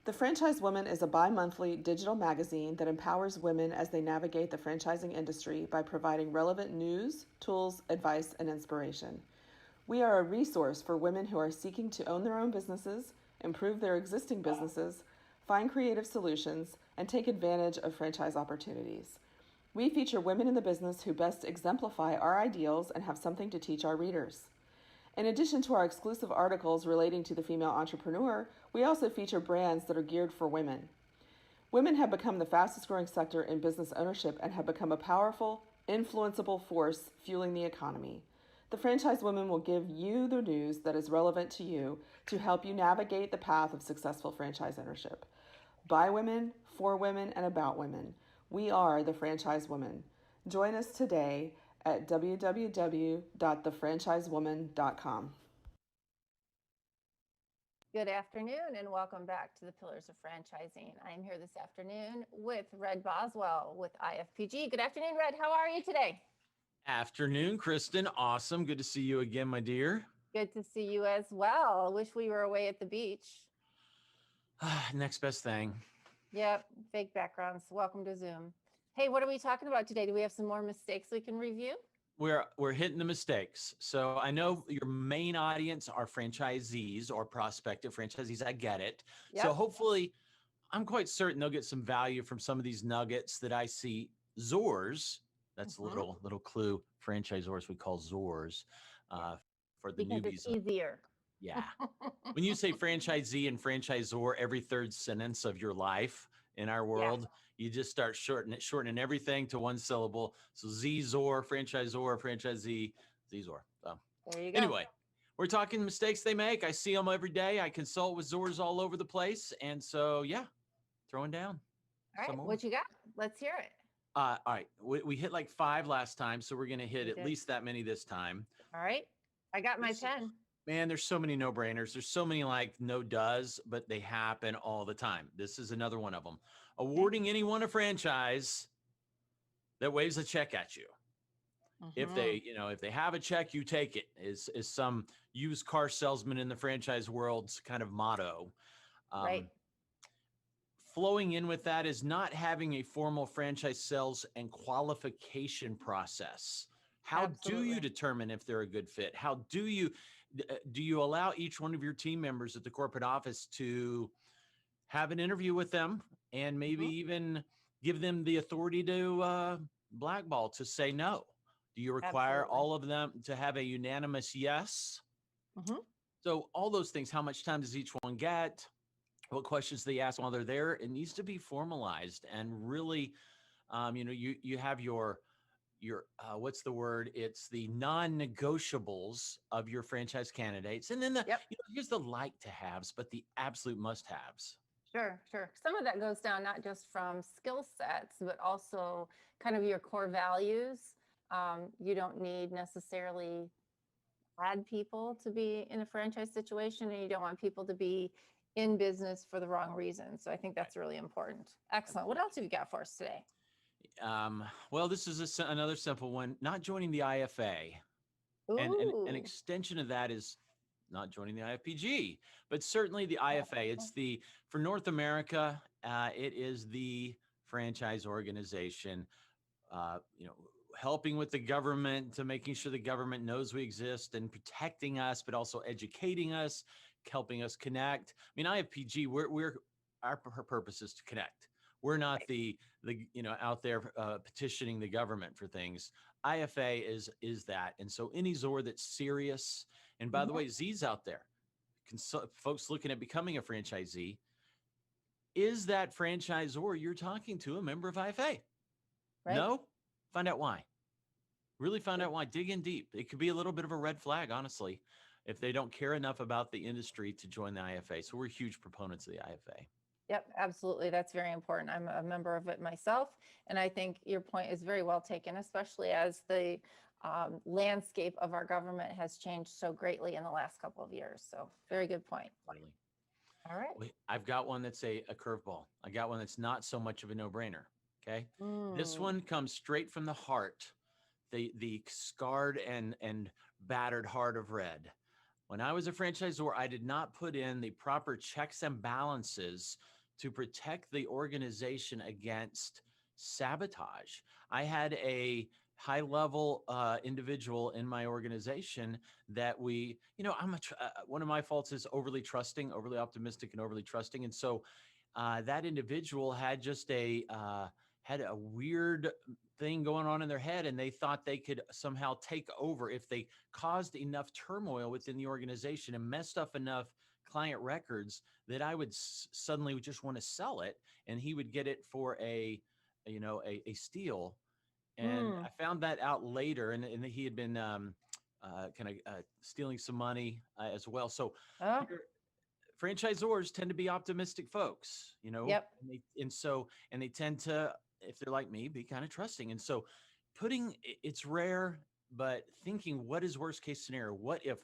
The Franchise Woman is a bi-monthly digital magazine that empowers women as they navigate the franchising industry by providing relevant news, tools, advice, and inspiration. We are a resource for women who are seeking to own their own businesses, improve their existing businesses, find creative solutions, and take advantage of franchise opportunities. We feature women in the business who best exemplify our ideals and have something to teach our readers. In addition to our exclusive articles relating to the female entrepreneur, we also feature brands that are geared for women. Women have become the fastest growing sector in business ownership and have become a powerful, influenceable force fueling the economy. The Franchise Woman will give you the news that is relevant to you to help you navigate the path of successful franchise ownership. By women, for women, and about women. We are the Franchise Woman. Join us today at www.thefranchisewoman.com. Good afternoon and welcome back to the Pillars of Franchising. I'm here this afternoon with Red Boswell with IFPG. Good afternoon, Red. How are you today? Afternoon, Kristen. Awesome. Good to see you again, my dear. Good to see you as well. Wish we were away at the beach. Next best thing. Yep, fake backgrounds. Welcome to Zoom. Hey, what are we talking about today? Do we have some more mistakes we can review? We're hitting the mistakes. So I know your main audience are franchisees or prospective franchisees. I get it. Yep. So hopefully, I'm quite certain they'll get some value from some of these nuggets that I see. Zors, that's a little clue. Franchisors we call Zors for the Because newbies. it's easier. Yeah. When you say franchisee and franchisor every third sentence of your life in our world, you just start shortening everything to one syllable. So Z-Zor, franchisor, franchisee, Z-Zor. So There you go. anyway, we're talking mistakes they make. I see them every day. I consult with Zors all over the place. And so, yeah, throwing down. All right, some more. what you got? Let's hear it. All right. We hit like 5 last time. So we're going to hit We at did. least that many this time. All right, I got my Let's see. pen. Man, there's so many no-brainers. There's so many like no does, but they happen all the time. This is another one of them. Awarding anyone a franchise that waves a check at you. If they, if they have a check, you take it. Is some used car salesman in the franchise world's kind of motto. Right. Flowing in with that is not having a formal franchise sales and qualification process. How do you Absolutely. determine if they're a good fit? How do you allow each one of your team members at the corporate office to have an interview with them and maybe even give them the authority to blackball, to say no? Do you require Absolutely. all of them to have a unanimous yes? So all those things, how much time does each one get? What questions they ask while they're there? It needs to be formalized and really, you have your what's the word? It's the non-negotiables of your franchise candidates. And then Yep. here's the like to haves, but the absolute must haves. Sure, sure. Some of that goes down not just from skill sets, but also kind of your core values. You don't need necessarily bad people to be in a franchise situation, and you don't want people to be in business for the wrong reasons. So I think that's really important. Excellent. What else have you got for us today? Well, this is another simple one. Not joining the IFA. And an Ooh. extension of that is not joining the IFPG, but certainly the IFA. It's for North America, it is the franchise organization, helping with the government to making sure the government knows we exist and protecting us, but also educating us, helping us connect. I mean, IFPG, our purpose is to connect. We're not the out there petitioning the government for things. IFA is that. And so any ZOR that's serious, and by the way, Z's out there, folks looking at becoming a franchisee, is that franchisor you're talking to a member of IFA? Right. No? Find out why. Really find out why. Dig in deep. It could be a little bit of a red flag, honestly, if they don't care enough about the industry to join the IFA. So we're huge proponents of the IFA. Yep, absolutely. That's very important. I'm a member of it myself. And I think your point is very well taken, especially as the landscape of our government has changed so greatly in the last couple of years. So very good point. Finally. All right. I've got one that's a curveball. I got one that's not so much of a no-brainer. Okay. This one comes straight from the heart, the scarred and battered heart of Red. When I was a franchisor, I did not put in the proper checks and balances to protect the organization against sabotage. I had a high-level individual in my organization that one of my faults is overly trusting, overly optimistic, and overly trusting. And so that individual had just had a weird thing going on in their head, and they thought they could somehow take over if they caused enough turmoil within the organization and messed up enough client records that I would suddenly just want to sell it, and he would get it for a steal. And I found that out later, and he had been stealing some money as well. So franchisors tend to be optimistic folks, Yep. and they tend to, if they're like me, be kind of trusting. And so it's rare, but thinking, what is worst case scenario? What if?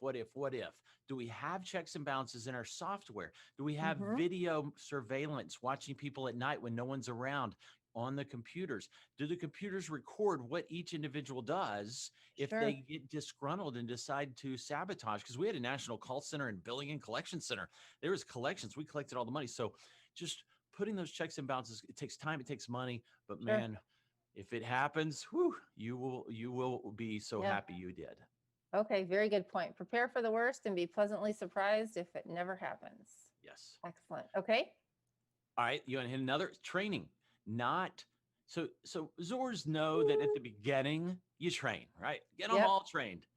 Do we have checks and balances in our software? Do we have video surveillance watching people at night when no one's around on the computers? Do the computers record what each individual does if they get disgruntled and decide to sabotage? Because we had a national call center and billing and collection center. There was collections. We collected all the money. So just putting those checks and balances, it takes time, it takes money, but man, if it happens, you will be so happy you did. Okay, very good point. Prepare for the worst and be pleasantly surprised if it never happens. Yes. Excellent. Okay. All right, you want to hit another training? So ZORs know that at the beginning you train, right? Get them all trained.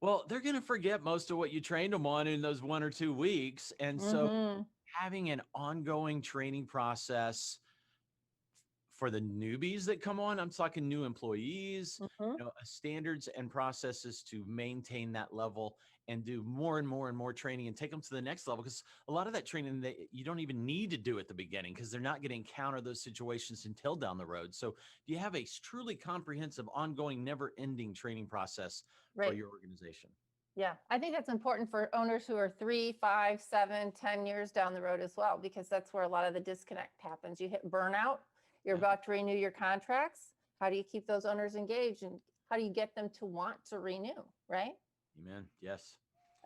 Well, they're going to forget most of what you trained them on in those 1 or 2 weeks, and so having an ongoing training process for the newbies that come on, I'm talking new employees, standards and processes to maintain that level and do more and more and more training and take them to the next level. Because a lot of that training you don't even need to do at the beginning because they're not going to encounter those situations until down the road. So do you have a truly comprehensive, ongoing, never-ending training process for your organization? Yeah, I think that's important for owners who are 3, 5, 7, 10 years down the road as well, because that's where a lot of the disconnect happens. You hit burnout. You're about to renew your contracts. How do you keep those owners engaged, and how do you get them to want to renew, right? Amen. Yes.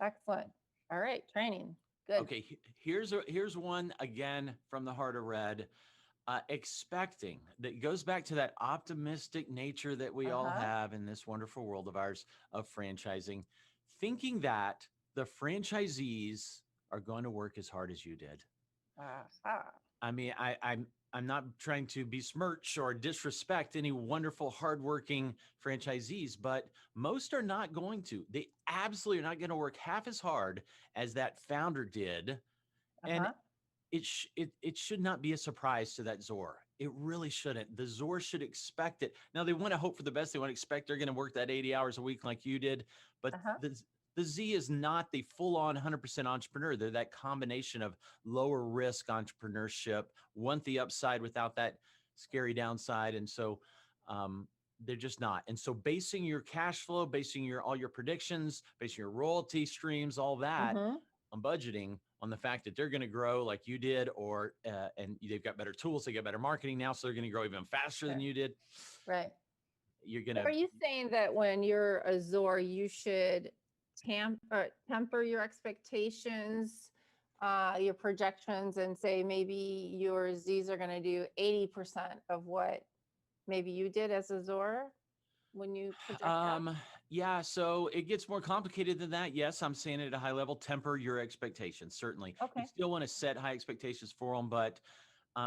Excellent. All right, training. Good. Okay, here's one again from the heart of Red. Expecting, that goes back to that optimistic nature that we all have in this wonderful world of ours of franchising, thinking that the franchisees are going to work as hard as you did. I mean, I'm not trying to besmirch or disrespect any wonderful, hardworking franchisees, but most are not going to. They absolutely are not going to work half as hard as that founder did. And it should not be a surprise to that ZOR. It really shouldn't. The Zor should expect it. Now they want to hope for the best. They want to expect they're going to work that 80 hours a week like you did. But Uh-huh. the Z is not the full-on 100% entrepreneur. They're that combination of lower risk entrepreneurship, want the upside without that scary downside. And so they're just not. And so basing your cash flow, basing all your predictions, basing your royalty streams, all that Mhm. on budgeting on the fact that they're going to grow like you did, or and they've got better tools, they got better marketing now, so they're going to grow even faster than Right. you did. Right. You're going Are to you saying that when you're a Zor, you should temper your expectations, your projections, and say maybe your Zs are going to do 80% of what maybe you did as a Zor when you project out? Yeah, so it gets more complicated than that. Yes, I'm saying it at a high level. Temper your expectations. Certainly, Okay. you still want to set high expectations for them, but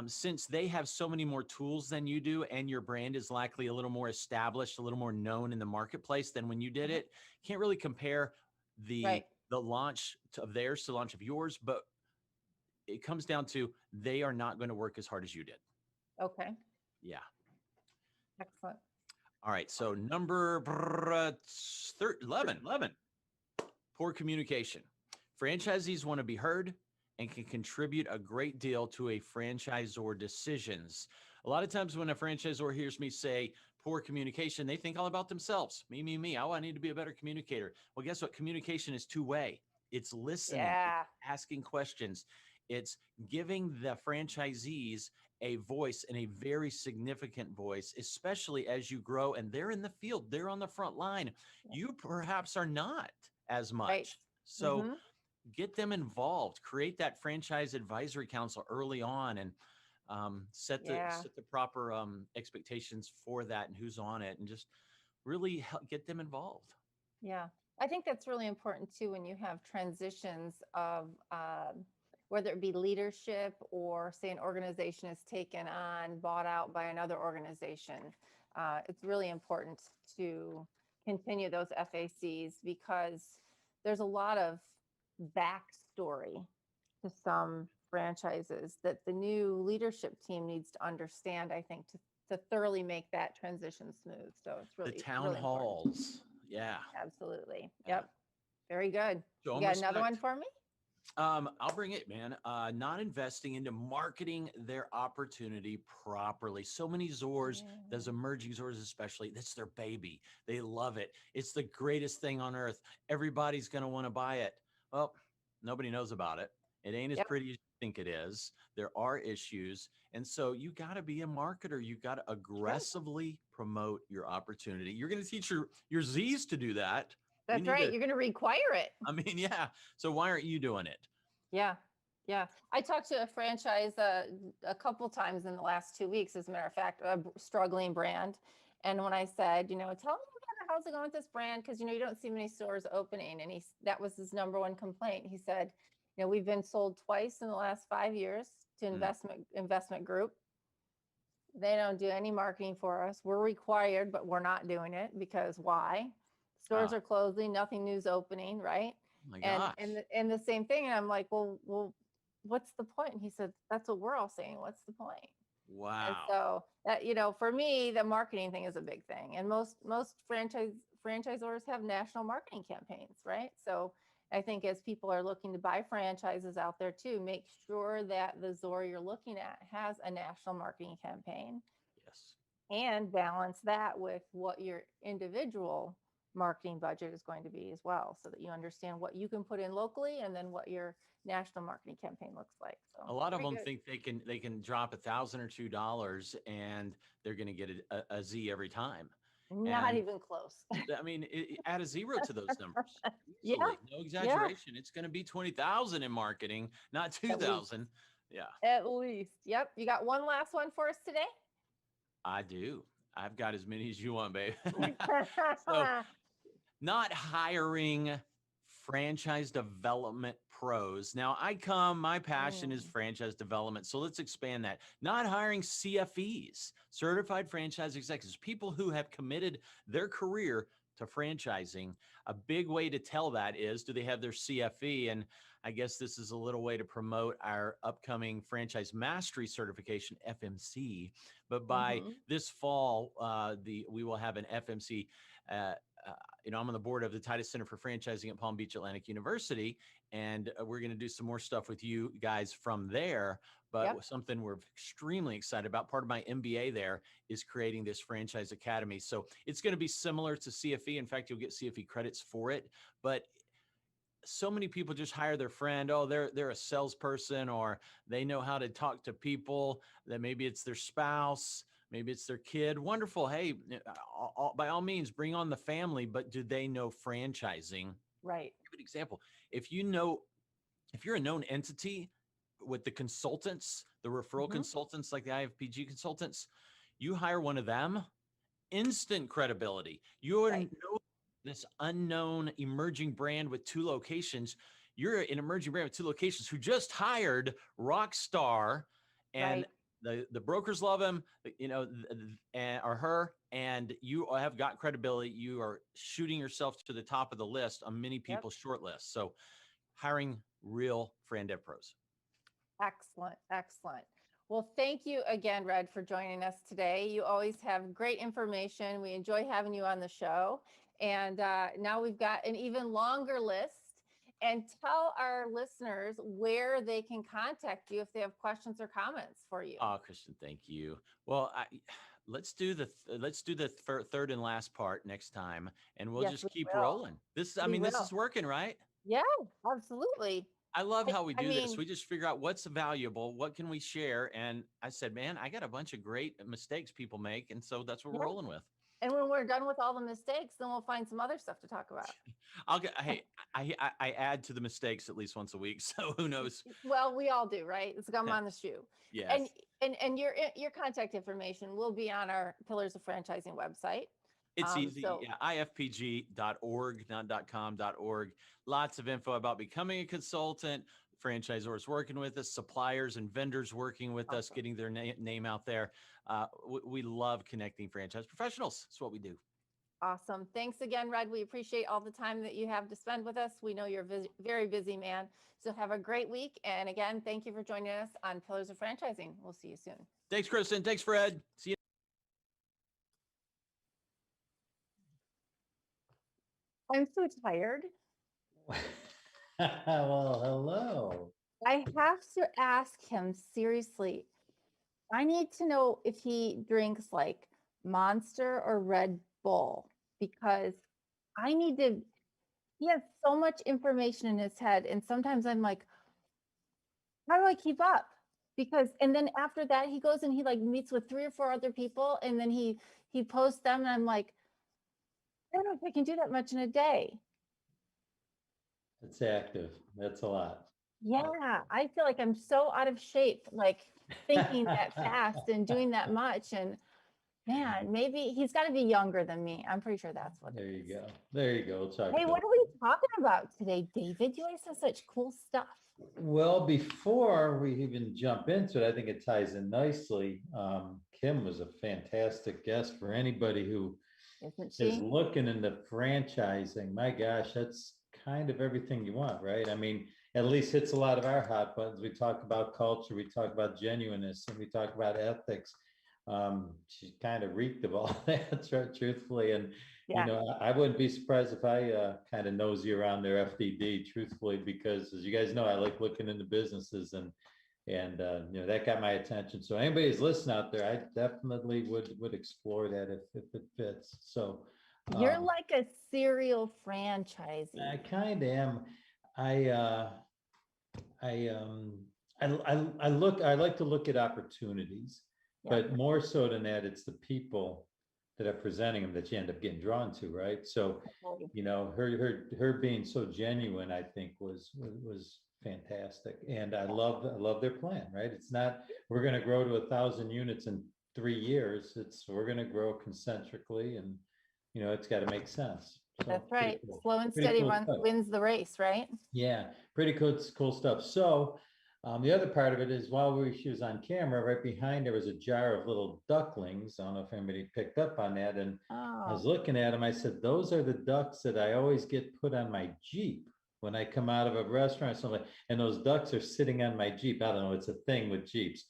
since they have so many more tools than you do, and your brand is likely a little more established, a little more known in the marketplace than when you did it, can't really compare the Right. launch of theirs to the launch of yours. But it comes down to they are not going to work as hard as you did. Okay. Yeah. Excellent. All right. So number 11, poor communication. Franchisees want to be heard and can contribute a great deal to a franchisor decisions. A lot of times when a franchisor hears me say poor communication, they think all about themselves. Me. Oh, I need to be a better communicator. Well, guess what? Communication is two-way. It's listening, Yeah. it's asking questions. It's giving the franchisees a voice, and a very significant voice, especially as you grow and they're in the field, they're on the front line. You perhaps are not as much. Right. So Mhm. get them involved, create that franchise advisory council early on, and set Yeah. the proper expectations for that and who's on it, and just really get them involved. Yeah. I think that's really important too when you have transitions of whether it be leadership or say an organization is taken on, bought out by another organization. It's really important to continue those FACs because there's a lot of backstory to some franchises that the new leadership team needs to understand, I think, to thoroughly make that transition smooth. So it's really The town really important. halls. Yeah. Absolutely. Yeah. Yep. Very good. Show You 'em got another one respect. for me? I'll bring it, man. Not investing into marketing their opportunity properly. So many Zors, those emerging Zors especially, that's their baby. They love it. It's the greatest thing on earth. Everybody's going to want to buy it. Well, nobody knows about it. It ain't as Yep. pretty as you think it is. There are issues. And so you got to be a marketer. You got to aggressively promote your opportunity. You're going to teach your Zs to do that. That's need right. to- You're going to require it. I mean, yeah. So why aren't you doing it? Yeah. Yeah. I talked to a franchise a couple times in the last 2 weeks, as a matter of fact, a struggling brand. And when I said, tell me about how's it going with this brand? Because, you don't see many stores opening. And that was his number one complaint. He said, we've been sold twice in the last 5 years to investment group. They don't do any marketing for us. We're required, but we're not doing it because why? Stores are closing, nothing new's opening, right? Oh my gosh. And the same thing. And I'm like, well, what's the point? And he said, that's what we're all saying. What's the point? And Wow. so that, for me, the marketing thing is a big thing. And most franchisors have national marketing campaigns, right? So I think as people are looking to buy franchises out there too, make sure that the Zor you're looking at has a national marketing campaign Yes. and balance that with what your individual marketing budget is going to be as well, so that you understand what you can put in locally and then what your national marketing campaign looks like. So A lot of very them good. think they can drop $1,000 or $2 and they're going to get a Z every time. Not and- even close. I mean, add a zero to those numbers. Yeah, Easily. No exaggeration. It's going to be 20,000 in marketing, not 2,000. Yeah, At least. Yep. You got one last one for us today? I do. I've got as many as you want, babe. So, not hiring franchise development pros. Now, my passion is franchise development. So let's expand that. Not hiring CFEs, certified franchise executives, people who have committed their career to franchising. A big way to tell that is, do they have their CFE? And I guess this is a little way to promote our upcoming franchise mastery certification, FMC. But by this fall, we will have an FMC. I'm on the board of the Titus Center for Franchising at Palm Beach Atlantic University, and we're going to do some more stuff with you guys from there. But something we're extremely excited about, part of my MBA there, is creating this franchise academy. So it's going to be similar to CFE. In fact, you'll get CFE credits for it. But so many people just hire their friend. Oh, they're a salesperson, or they know how to talk to people. That maybe it's their spouse, maybe it's their kid. Wonderful. Hey, by all means, bring on the family. But do they know franchising? Right. Give an example. If you're a known entity with the consultants, the referral consultants, like the IFPG consultants, you hire one of them, instant credibility. You know this unknown emerging brand with 2 locations. You're an emerging brand with 2 locations who just hired rock star, and the brokers love him, or her, and you have got credibility. You are shooting yourself to the top of the list on many people's short list. So hiring real FranDev pros. Excellent. Excellent. Well, thank you again, Red, for joining us today. You always have great information. We enjoy having you on the show. And now we've got an even longer list. And tell our listeners where they can contact you if they have questions or comments for you. Oh, Kristen, thank you. Well, let's do the third and last part next time, and we'll just keep rolling. This is working, right? Yeah, absolutely. I love how we do this. We just figure out what's valuable, what can we share. And I said, man, I got a bunch of great mistakes people make. And so that's what we're rolling with. And when we're done with all the mistakes, then we'll find some other stuff to talk about. I add to the mistakes at least once a week. So who knows? Well, we all do, right? It's gum on the shoe. Yes. And your contact information will be on our Pillars of Franchising website. It's easy. ifpg.org, not .com.org. Lots of info about becoming a consultant, franchisors working with us, suppliers and vendors working with us, getting their name out there. We love connecting franchise professionals. That's what we do. Awesome. Thanks again, Red. We appreciate all the time that you have to spend with us. We know you're a very busy man. So have a great week. And again, thank you for joining us on Pillars of Franchising. We'll see you soon. Thanks, Kristen. Thanks, Fred. See you. I'm so tired. Well, hello. I have to ask him seriously. I need to know if he drinks like Monster or Red Bull, because he has so much information in his head. And sometimes I'm like, how do I keep up? And then after that, he goes and he like meets with 3 or 4 other people, and then he posts them, and I'm like, I don't know if I can do that much in a day. It's active. That's a lot. Yeah, I feel like I'm so out of shape, like thinking that fast and doing that much. And man, maybe he's got to be younger than me. I'm pretty sure that's what. There you go. There you go. Hey, what are we talking about today, David? You always have such cool stuff. Well, before we even jump into it, I think it ties in nicely. Kim was a fantastic guest for anybody who is looking into franchising. My gosh, that's kind of everything you want, right? I mean, at least hits a lot of our hot buttons. We talk about culture, we talk about genuineness, and we talk about ethics. She kind of reeked of all that, truthfully. And you know, I wouldn't be surprised if I kind of nosy around their FDD, truthfully, because as you guys know, I like looking into businesses, and you know, that got my attention. So anybody who's listening out there, I definitely would explore that if it fits. So you're like a serial franchisee. I kind of am. I like to look at opportunities, but more so than that, it's the people that are presenting them that you end up getting drawn to, right? So, you know, her being so genuine, I think was fantastic, and I love their plan, right? It's not we're going to grow to 1,000 units in 3 years. It's we're going to grow concentrically, and you know, it's got to make sense. So, that's right. Cool. Slow and steady wins the race, right? Yeah, pretty cool stuff. So The other part of it is she was on camera, right behind there was a jar of little ducklings. I don't know if anybody picked up on that. And I was Oh, looking at them. I said, those are the ducks that I always get put on my Jeep when I come out of a restaurant or something. And those ducks are sitting on my Jeep. I don't know. It's a thing with Jeeps.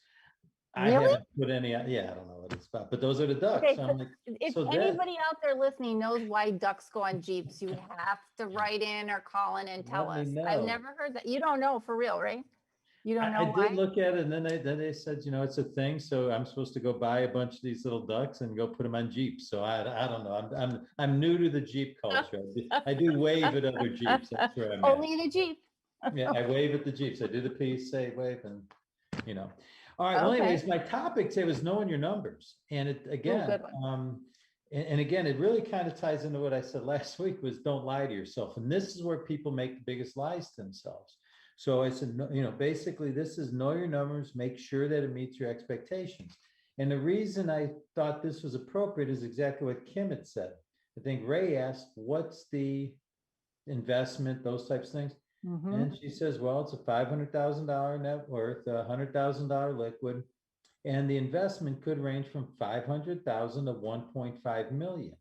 I really? haven't put any, yeah, I don't know what it's about, but those are the ducks. Okay, So so I'm like, if so that, anybody out there listening knows why ducks go on Jeeps, you have to write in or call in and tell let me us. I've know. never heard that. You don't know for real, right? You don't I know did why? look at it, and then they said, it's a thing. So I'm supposed to go buy a bunch of these little ducks and go put them on Jeeps. So I don't know. I'm new to the Jeep culture. I do wave at other Jeeps. That's where I'm at. Only in a Jeep. Yeah, I wave at the Jeeps. I do the peace, say wave, and All right. Well, Okay. anyways, my topic today was knowing your numbers, and it again, good one. and again, it really kind of ties into what I said last week was don't lie to yourself, and this is where people make the biggest lies to themselves. So I said, basically, this is know your numbers, make sure that it meets your expectations. And the reason I thought this was appropriate is exactly what Kim had said. I think Ray asked, "What's the investment?" Those types of things. Mhm. And she says, well, it's a $500,000 net worth, a $100,000 liquid, and the investment could range from 500,000 to 1.5 million.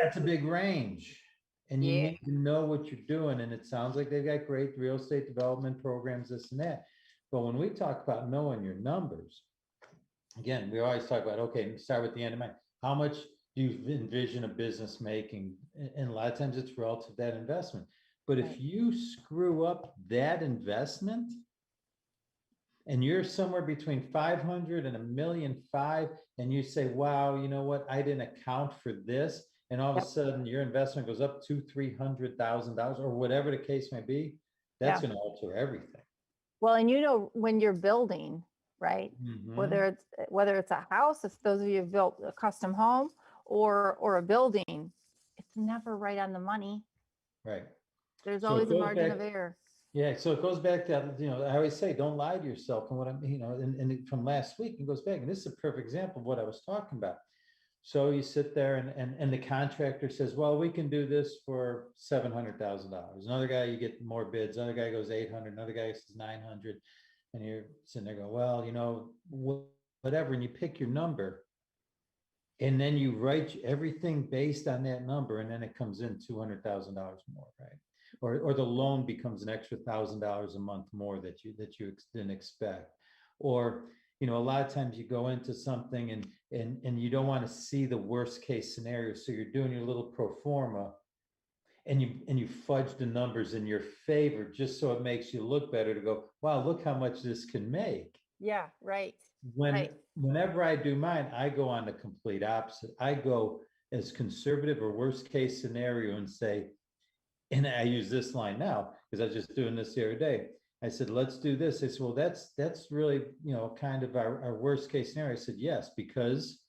That's a big range. And you Yeah. need to know what you're doing. And it sounds like they've got great real estate development programs, this and that. But when we talk about knowing your numbers, again, we always talk about, okay, start with the end of mind. How much do you envision a business making? And a lot of times it's relative to that investment. But if Right. you screw up that investment and you're somewhere between 500 and 1.5 million, and you say, wow, you know what? I didn't account for this. And all of a Yep. sudden your investment goes up $200,000-300,000 or whatever the case may be, that's Yeah. going to alter everything. Well, and when you're building, right? Mhm. Whether it's a house, if those of you have built a custom home or a building, it's never right on the money. Right. There's So it always a goes margin back- of error. Yeah, so it goes back to, I always say, don't lie to yourself. And what I'm, from last week, it goes back, and this is a perfect example of what I was talking about. So you sit there and the contractor says, well, we can do this for $700,000. Another guy, you get more bids. Another guy goes 800. Another guy says 900. And you're sitting there going, well, whatever. And you pick your number. And then you write everything based on that number. And then it comes in $200,000 more, right? Or the loan becomes an extra $1,000 a month more that you didn't expect. Or, a lot of times you go into something and you don't want to see the worst case scenario. So you're doing your little pro forma and you fudge the numbers in your favor just so it makes you look better to go, wow, look how much this can make. Yeah, right. Right. Whenever I do mine, I go on the complete opposite. I go as conservative or worst case scenario and say, and I use this line now because I was just doing this the other day. I said, let's do this. They said, well, that's really, kind of our worst case scenario. I said, yes, because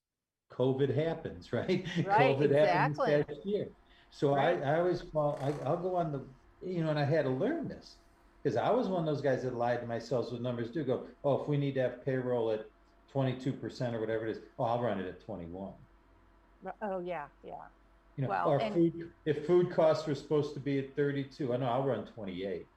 COVID happens, right? Right, COVID happened exactly. this past year. So Right. I always I'll go on the, and I had to learn this because I was one of those guys that lied to myself with numbers do go, oh, if we need to have payroll at 22% or whatever it is, oh, I'll run it at 21. Oh, yeah, yeah. Or if food costs were supposed to be at 32, I know I'll run 28,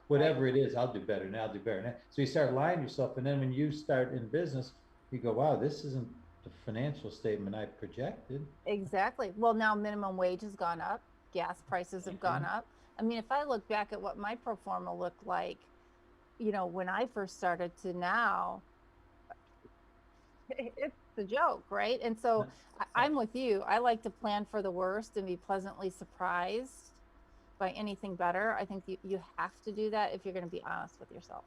whatever it is, I'll do better now, I'll do better now. So you start lying to yourself. And then when you start in business, you go, wow, this isn't the financial statement I projected. Exactly. Well, now minimum wage has gone up. Gas prices have gone up. I mean, if I look back at what my pro forma looked like, when I first started to now, it's a joke, right? And so I'm with you. I like to plan for the worst and be pleasantly surprised by anything better. I think you have to do that if you're going to be honest with yourself.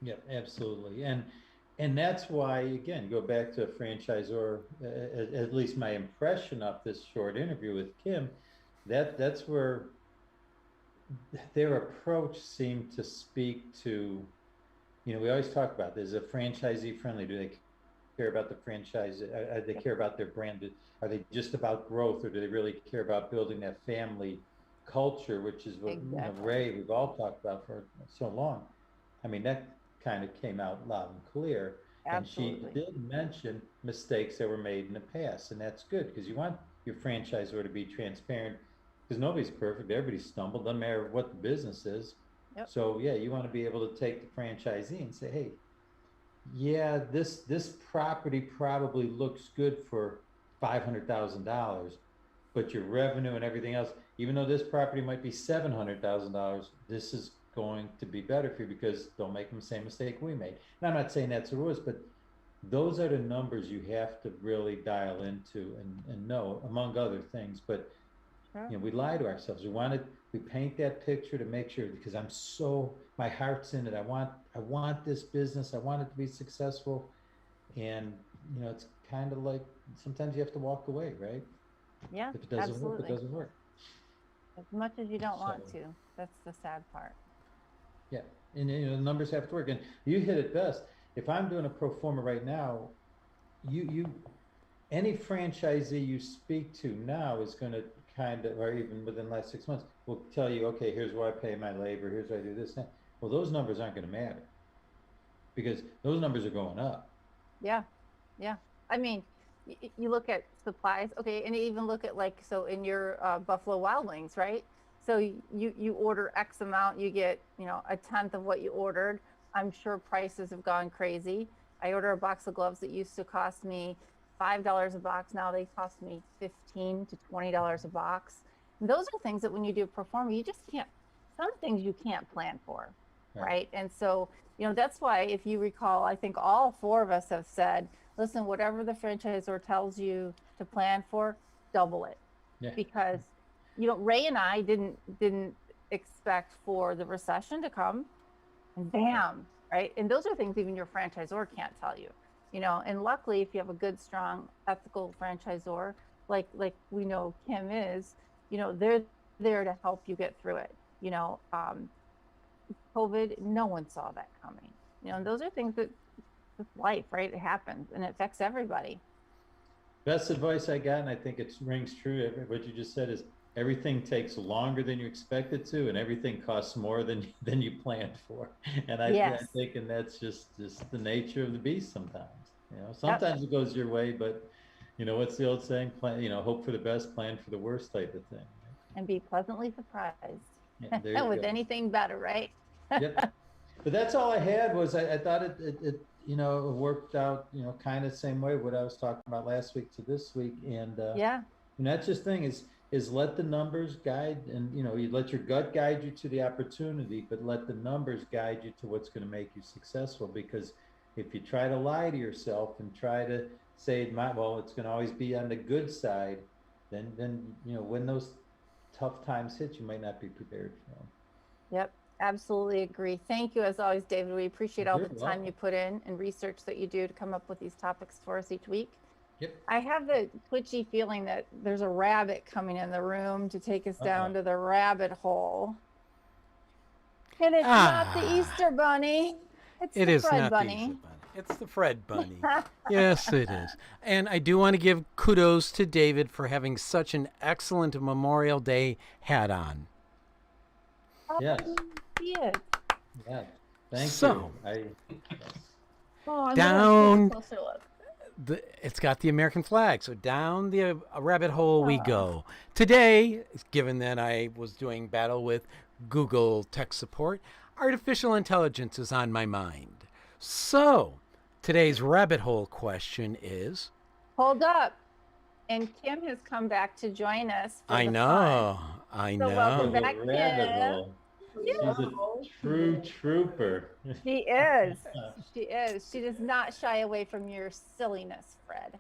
Yeah, absolutely. And that's why, again, go back to a franchisor, at least my impression of this short interview with Kim, that's where their approach seemed to speak to, we always talk about, is a franchisee friendly? Do they care about the franchise? Do they care about their brand? Are they just about growth, or do they really care about building that family culture, which is what Exactly. Ray, we've all talked about for so long. I mean, that kind of came out loud and clear. Absolutely. And she did mention mistakes that were made in the past, and that's good because you want your franchisor to be transparent because nobody's perfect. Everybody stumbled. Doesn't matter what the business is. Yep. So yeah, you want to be able to take the franchisee and say, hey, yeah, this property probably looks good for $500,000, but your revenue and everything else, even though this property might be $700,000, this is going to be better for you because don't make the same mistake we made. And I'm not saying that's the rules, but those are the numbers you have to really dial into and know, among other things. But Sure. you know, we lie to ourselves. We paint that picture to make sure, because my heart's in it. I want this business. I want it to be successful. And, you know, it's kind of like, sometimes you have to walk away, right? Yeah, If it doesn't work, absolutely. it doesn't work. As much as you don't want So- to. That's the sad part. Yeah, and you know, the numbers have to work. And you hit it best. If I'm doing a pro forma right now, any franchisee you speak to now is going to kind of, or even within the last 6 months, will tell you, okay, here's what I pay my labor, here's what I do this, that. Well, those numbers aren't going to matter because those numbers are going up. Yeah, yeah. I mean, you look at supplies, okay, and even look at like, so in your Buffalo Wild Wings, right? So you order X amount, you get, you know, a tenth of what you ordered. I'm sure prices have gone crazy. I order a box of gloves that used to cost me $5 a box. Now they cost me $15 to $20 a box. And those are things that when you do a pro forma, you just can't, some things you can't plan for, right? And so, you know, that's why, if you recall, I think all four of us have said, listen, whatever the franchisor tells you to plan for, double it. Yeah. Because, you know, Ray and I didn't expect for the recession to come and bam, right? And those are things even your franchisor can't tell you, you know. And luckily, if you have a good, strong, ethical franchisor, like we know Kim is, you know, they're there to help you get through it. You know, COVID, no one saw that coming. You know, and those are things that, it's life, right? It happens and it affects everybody. Best advice I got, and I think it rings true, what you just said, is everything takes longer than you expect it to, and everything costs more than you planned for. And I think, and that's just the nature of the beast sometimes. You know, sometimes it goes your way, but you know, what's the old saying? Plan, you know, hope for the best, plan for the worst type of thing. Right? And be pleasantly surprised. Yeah, with anything better, right? Yep. But that's all I had. Was I thought it you know, worked out, you know, kind of the same way what I was talking about last week to this week. And and that's just thing is let the numbers guide, and you know, you let your gut guide you to the opportunity, but let the numbers guide you to what's going to make you successful. Because if you try to lie to yourself and try to say, well, it's going to always be on the good side, then you know, when those tough times hit, you might not be prepared for them. Yep, absolutely agree. Thank you as always, David. We appreciate all You're the time welcome. you put in and research that you do to come up with these topics for us each week. Yep. I have the twitchy feeling that there's a rabbit coming in the room to take us down to the rabbit hole. And it's not the Easter Bunny. It's It the is Fred not Bunny. the Easter Bunny. It's the Fred Bunny. Yes, it is. And I do want to give kudos to David for having such an excellent Memorial Day hat on. Yes. He is. Yeah. Thank So, you. Oh, I'm Down- gonna take a closer look. It's got the American flag, so down the rabbit hole we go. Today, given that I was doing battle with Google tech support, artificial intelligence is on my mind. So, today's rabbit hole question is... Hold up. And Kim has come back to join us. For I the know, I So welcome know. back, Rabbit Kim. hole. She's a true trooper. She is. She is. She does not shy away from your silliness, Fred.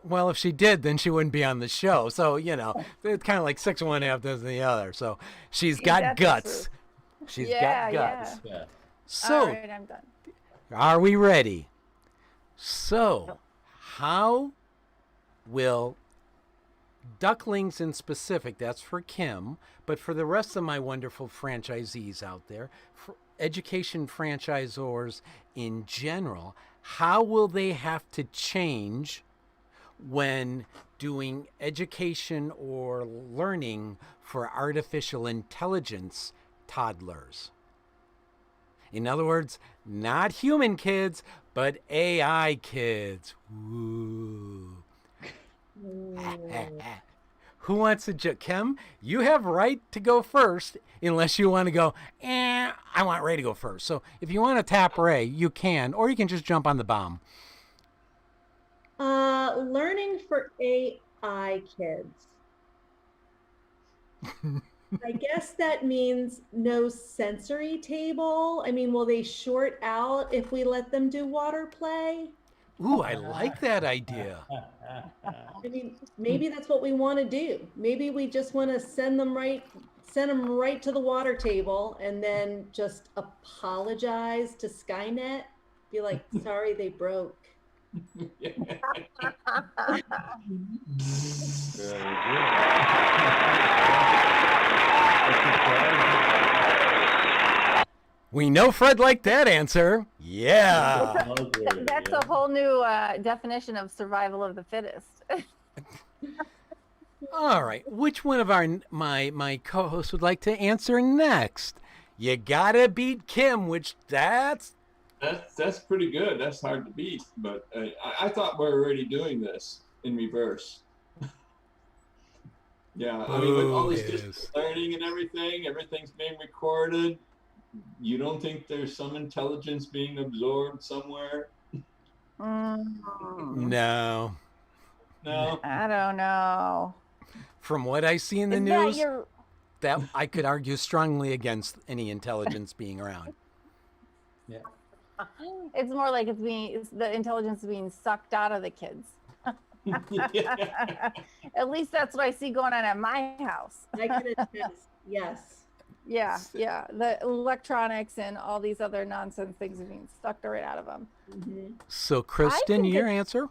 Well, if she did, then she wouldn't be on the show. So, you know, it's kind of like six one half dozen the other. So she's got That's the guts. truth. She's Yeah, got guts. Yeah. So, All right, I'm done. are we ready? So, how will ducklings in specific, that's for Kim, but for the rest of my wonderful franchisees out there, for education franchisors in general, how will they have to change when doing education or learning for artificial intelligence toddlers? In other words, not human kids, but AI kids. Ooh. who wants to Kim, you have right to go first unless you want to go, I want Ray to go first. So if you want to tap Ray, you can, or you can just jump on the bomb. Learning for AI kids. I guess that means no sensory table. I mean, will they short out if we let them do water play? Ooh, I like that idea. I mean, maybe that's what we want to do. Maybe we just want to send them right to the water table and then just apologize to Skynet. Be like, sorry, they broke. We know Fred liked that answer. Yeah. That's a whole new definition of survival of the fittest. All right. Which one of my co-hosts would like to answer next? You gotta beat Kim, which that's pretty good. That's hard to beat. But I thought we were already doing this in reverse. Yeah, I mean, with all this distance learning and everything's being recorded. You don't think there's some intelligence being absorbed somewhere? No. I don't know. From what I see in the news, that I could argue strongly against any intelligence being around. Yeah. It's more like the intelligence is being sucked out of the kids. At least that's what I see going on at my house. I can attest. Yes. Yeah. The electronics and all these other nonsense things are being sucked right out of them. Mm-hmm. So, Kristen, your answer?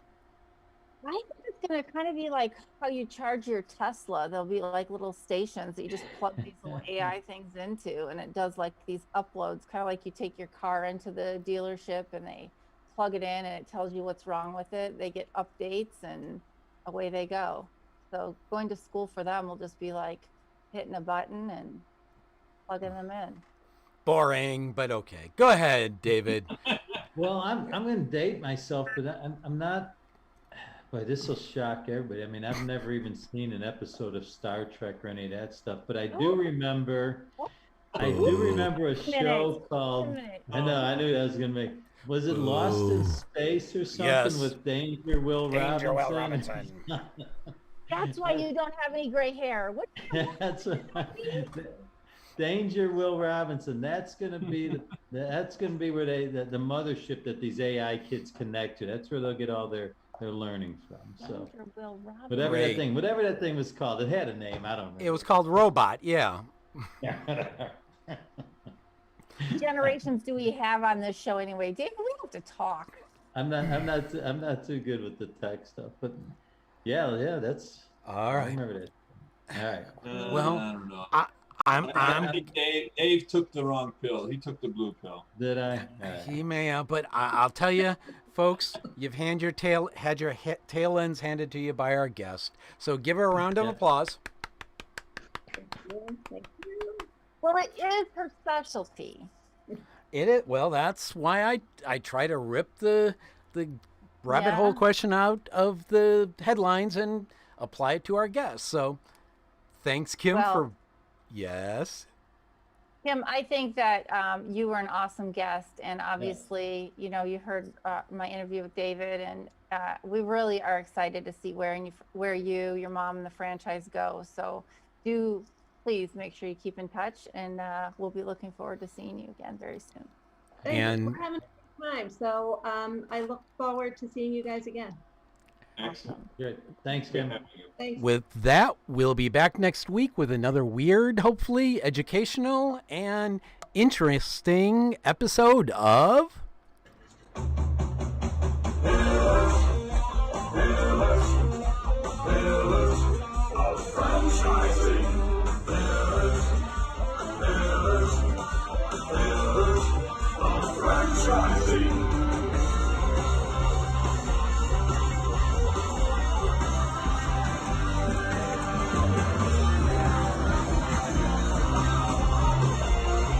I think it's going to kind of be like how you charge your Tesla. There'll be like little stations that you just plug these little AI things into, and it does like these uploads, kind of like you take your car into the dealership and they plug it in and it tells you what's wrong with it. They get updates and away they go. So going to school for them will just be like hitting a button and plugging them in. Boring, but okay. Go ahead, David. Well, I'm going to date myself, but I'm not. Boy, this will shock everybody. I mean, I've never even seen an episode of Star Trek or any of that stuff, but I do remember. A show called. I know. I knew that was going to make. Was it Lost in Space or something with Danger Will Robinson? That's why you don't have any gray hair. What? That's Danger Will Robinson. That's gonna be where the mothership that these AI kids connect to. That's where they'll get all their learning from. So whatever that thing was called, it had a name. I don't know. It was called Robot. Yeah. Generations do we have on this show anyway? David, we have to talk. I'm not too good with the tech stuff, but yeah, that's all right. I remember that. All right. Well, I don't know. I think Dave took the wrong pill. He took the blue pill. Did I? He may have, but I'll tell you, folks, you've had your tail ends handed to you by our guest. So give her a round of applause. Thank you. Well, it is her specialty. It is. Well, that's why I try to rip the rabbit hole question out of the headlines and apply it to our guests. So thanks, Kim, for... Yes. Kim, I think that you were an awesome guest, and obviously, you heard my interview with David, and we really are excited to see where you, your mom, and the franchise go. So do please make sure you keep in touch, and we'll be looking forward to seeing you again very soon. Thanks for having a good time. So I look forward to seeing you guys again. Excellent. Good. Thanks, Kim. Thanks. With that, we'll be back next week with another weird, hopefully educational and interesting episode of Franchise.